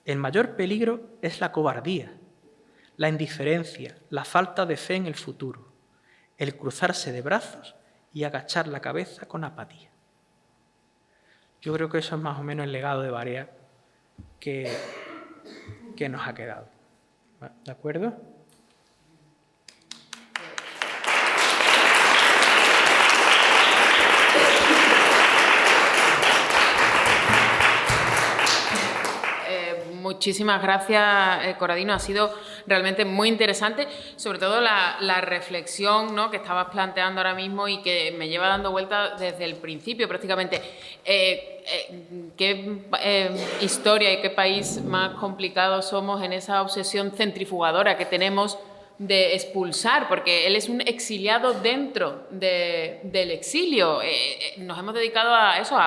El mayor peligro es la cobardía, la indiferencia, la falta de fe en el futuro, el cruzarse de brazos y agachar la cabeza con apatía. Yo creo que eso es más o menos el legado de Barea que nos ha quedado. ¿De acuerdo? Muchísimas gracias, Corradino. Ha sido realmente muy interesante, sobre todo la reflexión, ¿no?, que estabas planteando ahora mismo y que me lleva dando vueltas desde el principio prácticamente. ¿Qué historia y qué país más complicado somos en esa obsesión centrifugadora que tenemos de expulsar? Porque él es un exiliado dentro del exilio. Nos hemos dedicado a eso,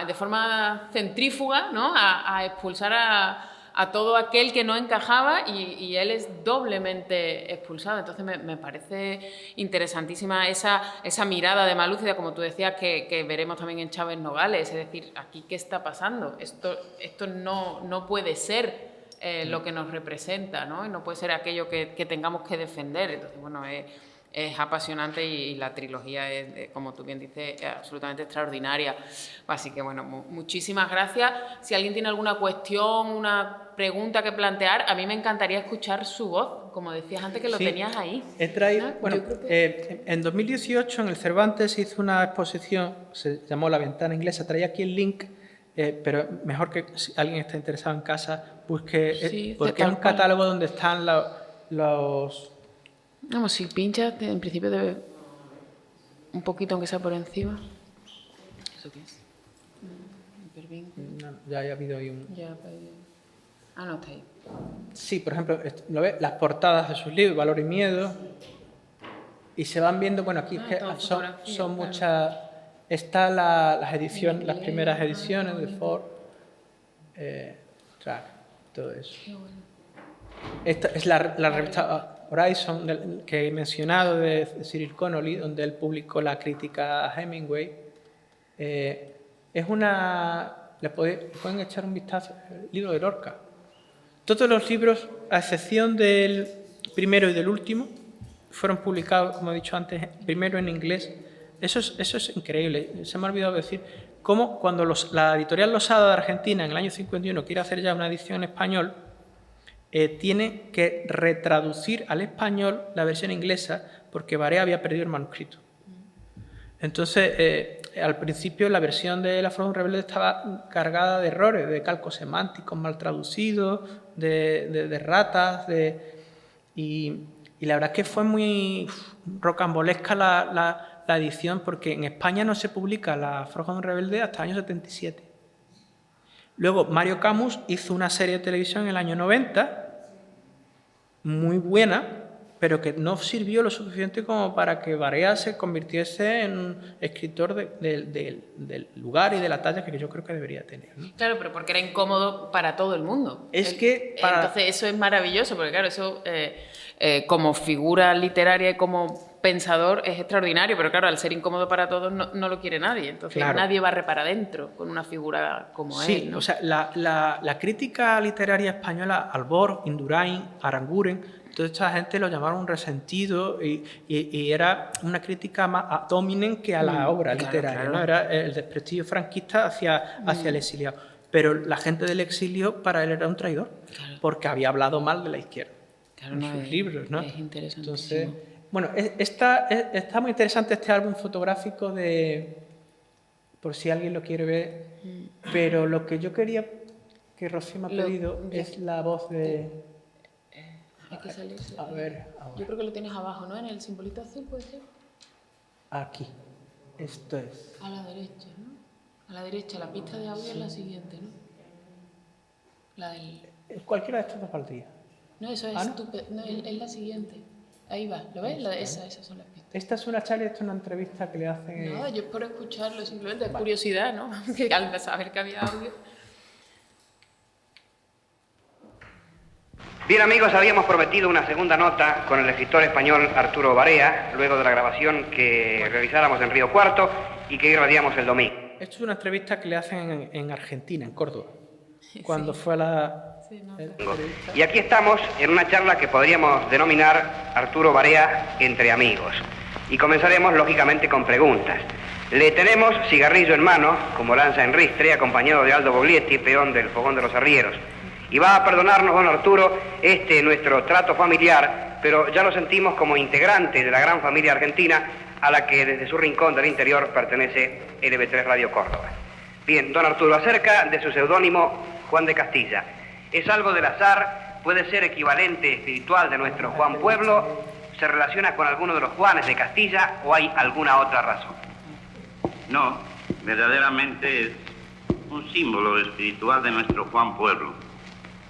de forma centrífuga, ¿no?, a expulsar a todo aquel que no encajaba, y él es doblemente expulsado. Entonces me parece interesantísima esa mirada de Malúcida, como tú decías, que veremos también en Chávez Nogales. Es decir, aquí ¿qué está pasando? Esto no puede ser lo que nos representa, ¿no? Y no puede ser aquello que tengamos que defender. Entonces, bueno, es apasionante, y la trilogía es, como tú bien dices, absolutamente extraordinaria. Así que, bueno, muchísimas gracias. Si alguien tiene alguna cuestión, una pregunta que plantear, a mí me encantaría escuchar su voz, como decías antes, que lo tenías ahí. He traído, bueno, en 2018 en el Cervantes hizo una exposición, se llamó La Ventana Inglesa. Traía aquí el link, pero mejor que si alguien está interesado en casa, busque, porque es un catálogo donde están los... Vamos, si pinchas, en principio debe un poquito, aunque sea por encima. ¿Eso qué es? No, ya ha habido ahí un... no, está ahí. Sí, por ejemplo, ¿lo ves? Las portadas de sus libros, Valor y Miedo, y se van viendo, bueno, aquí son muchas... Están las ediciones, las primeras ediciones de Ford, Track, todo eso. Esta es la revista Horizon, que he mencionado, de Cyril Connolly, donde él publicó la crítica a Hemingway. Es una... Le pueden echar un vistazo al libro de Lorca. Todos los libros, a excepción del primero y del último, fueron publicados, como he dicho antes, primero en inglés. Eso es increíble. Se me ha olvidado decir cómo cuando la editorial Losada de Argentina en el año 51 quiere hacer ya una edición en español, tiene que retraducir al español la versión inglesa, porque Barea había perdido el manuscrito. Entonces, al principio la versión de La Forja de un Rebelde estaba cargada de errores, de calcos semánticos mal traducidos, de ratas, y la verdad es que fue muy rocambolesca la edición, porque en España no se publica La Forja de un Rebelde hasta el año 77. Luego Mario Camus hizo una serie de televisión en el año 90, muy buena, pero que no sirvió lo suficiente como para que Barea se convirtiese en un escritor del lugar y de la talla que yo creo que debería tener, ¿no? Claro, pero porque era incómodo para todo el mundo. Entonces eso es maravilloso, porque claro, eso como figura literaria y como pensador es extraordinario, pero claro, al ser incómodo para todos no lo quiere nadie, entonces claro. Nadie va para adentro con una figura como él, ¿no? O sea, la crítica literaria española, Albor, Indurain, Aranguren, toda esta gente lo llamaron un resentido y era una crítica más ad hominem que a la obra literaria, claro. ¿No? Era el desprestigio franquista hacia el exiliado. Pero la gente del exilio para él era un traidor, porque había hablado mal de la izquierda en sus libros, ¿no? Es interesantísimo. Entonces, bueno, está muy interesante este álbum fotográfico por si alguien lo quiere ver, pero lo que yo quería que Rocío me ha pedido es la voz de... Hay que salirse. A ver. Yo creo que lo tienes abajo, ¿no? En el simbolito azul, ¿puede ser? Aquí. Esto es. A la derecha, ¿no? A la derecha, la pista de audio es la siguiente, ¿no? La del... Cualquiera de estas dos valdría. No, eso es estupendo. No, es la siguiente. Ahí va, ¿lo ves? Esas son las pistas. Esta es una charla y esta es una entrevista que le hacen... Nada, yo es por escucharlo, simplemente es curiosidad, ¿no? Al saber que había audio... Bien amigos, habíamos prometido una segunda nota con el escritor español Arturo Barea, luego de la grabación que realizáramos en Río Cuarto y que irradiamos el domingo. Esto es una entrevista que le hacen en Argentina, en Córdoba, cuando fue a la... Y aquí estamos en una charla que podríamos denominar Arturo Barea entre amigos. Y comenzaremos lógicamente con preguntas. Le tenemos cigarrillo en mano, como lanza en ristre, acompañado de Aldo Boglietti, peón del Fogón de los Arrieros. Y va a perdonarnos, don Arturo, nuestro trato familiar, pero ya lo sentimos como integrante de la gran familia argentina a la que desde su rincón del interior pertenece LB3 Radio Córdoba. Bien, don Arturo, acerca de su seudónimo Juan de Castilla. ¿Es algo del azar? ¿Puede ser equivalente espiritual de nuestro Juan Pueblo? ¿Se relaciona con alguno de los Juanes de Castilla o hay alguna otra razón? No, verdaderamente es un símbolo espiritual de nuestro Juan Pueblo.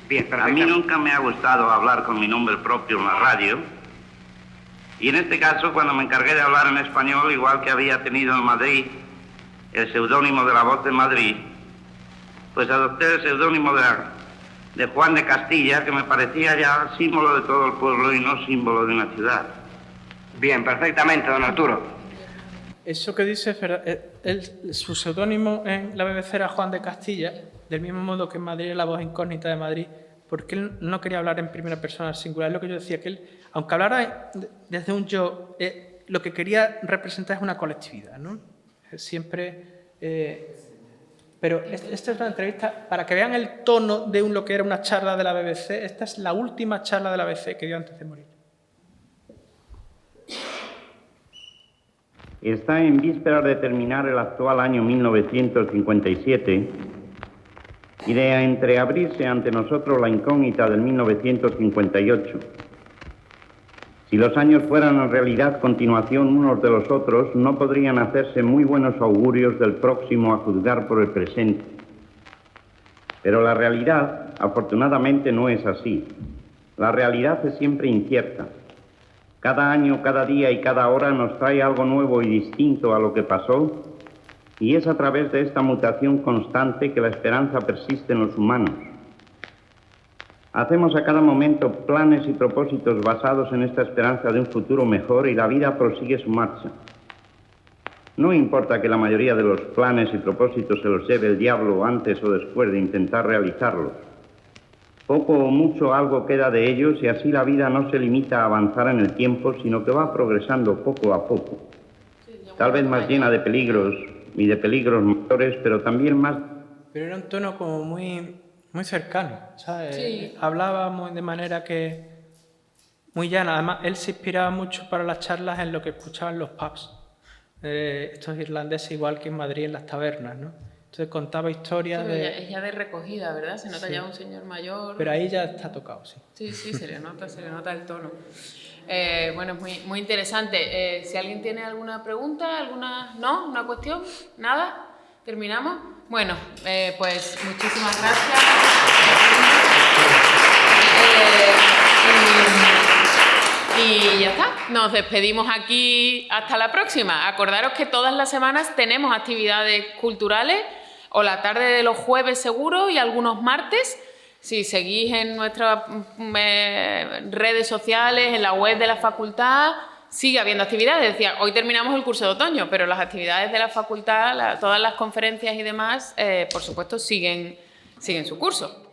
Bien, a mí nunca me ha gustado hablar con mi nombre propio en la radio, y en este caso, cuando me encargué de hablar en español, igual que había tenido en Madrid el seudónimo de La Voz de Madrid, pues adopté el seudónimo de Juan de Castilla, que me parecía ya símbolo de todo el pueblo y no símbolo de una ciudad. Bien, perfectamente, don Arturo. Eso que dice es verdad. Su seudónimo en la BBC era Juan de Castilla, del mismo modo que en Madrid es La Voz Incógnita de Madrid, porque él no quería hablar en primera persona singular. Es lo que yo decía, que él, aunque hablara desde un yo, lo que quería representar es una colectividad, ¿no? Siempre... pero esta es una entrevista, para que vean el tono de lo que era una charla de la BBC, esta es la última charla de la BBC que dio antes de morir. Está en vísperas de terminar el actual año 1957 y de entreabrirse ante nosotros la incógnita del 1958. Si los años fueran en realidad continuación unos de los otros, no podrían hacerse muy buenos augurios del próximo a juzgar por el presente. Pero la realidad, afortunadamente, no es así. La realidad es siempre incierta. Cada año, cada día y cada hora nos trae algo nuevo y distinto a lo que pasó, y es a través de esta mutación constante que la esperanza persiste en los humanos. Hacemos a cada momento planes y propósitos basados en esta esperanza de un futuro mejor y la vida prosigue su marcha. No importa que la mayoría de los planes y propósitos se los lleve el diablo antes o después de intentar realizarlos. Poco o mucho algo queda de ellos y así la vida no se limita a avanzar en el tiempo, sino que va progresando poco a poco. Tal vez más llena de peligros y de peligros mayores, pero también más... Pero era un tono como muy cercano, ¿sabes? Sí. Hablaba de manera que muy llana. Además, él se inspiraba mucho para las charlas en lo que escuchaban los pubs. Estos irlandeses, igual que en Madrid, en las tabernas, ¿no? Entonces contaba historias de... Es ya de recogida, ¿verdad? Se nota ya un señor mayor. Pero ahí ya está tocado, sí. Sí, se le nota el tono. Bueno, es muy, muy interesante. Si alguien tiene alguna pregunta, ¿no? ¿Una cuestión? ¿Nada? ¿Terminamos? Bueno, pues muchísimas gracias. Y nos despedimos aquí hasta la próxima. Acordaros que todas las semanas tenemos actividades culturales, o la tarde de los jueves seguro y algunos martes. Si seguís en nuestras redes sociales, en la web de la facultad, sigue habiendo actividades. Decía, hoy terminamos el curso de otoño, pero las actividades de la facultad, todas las conferencias y demás, por supuesto, siguen su curso.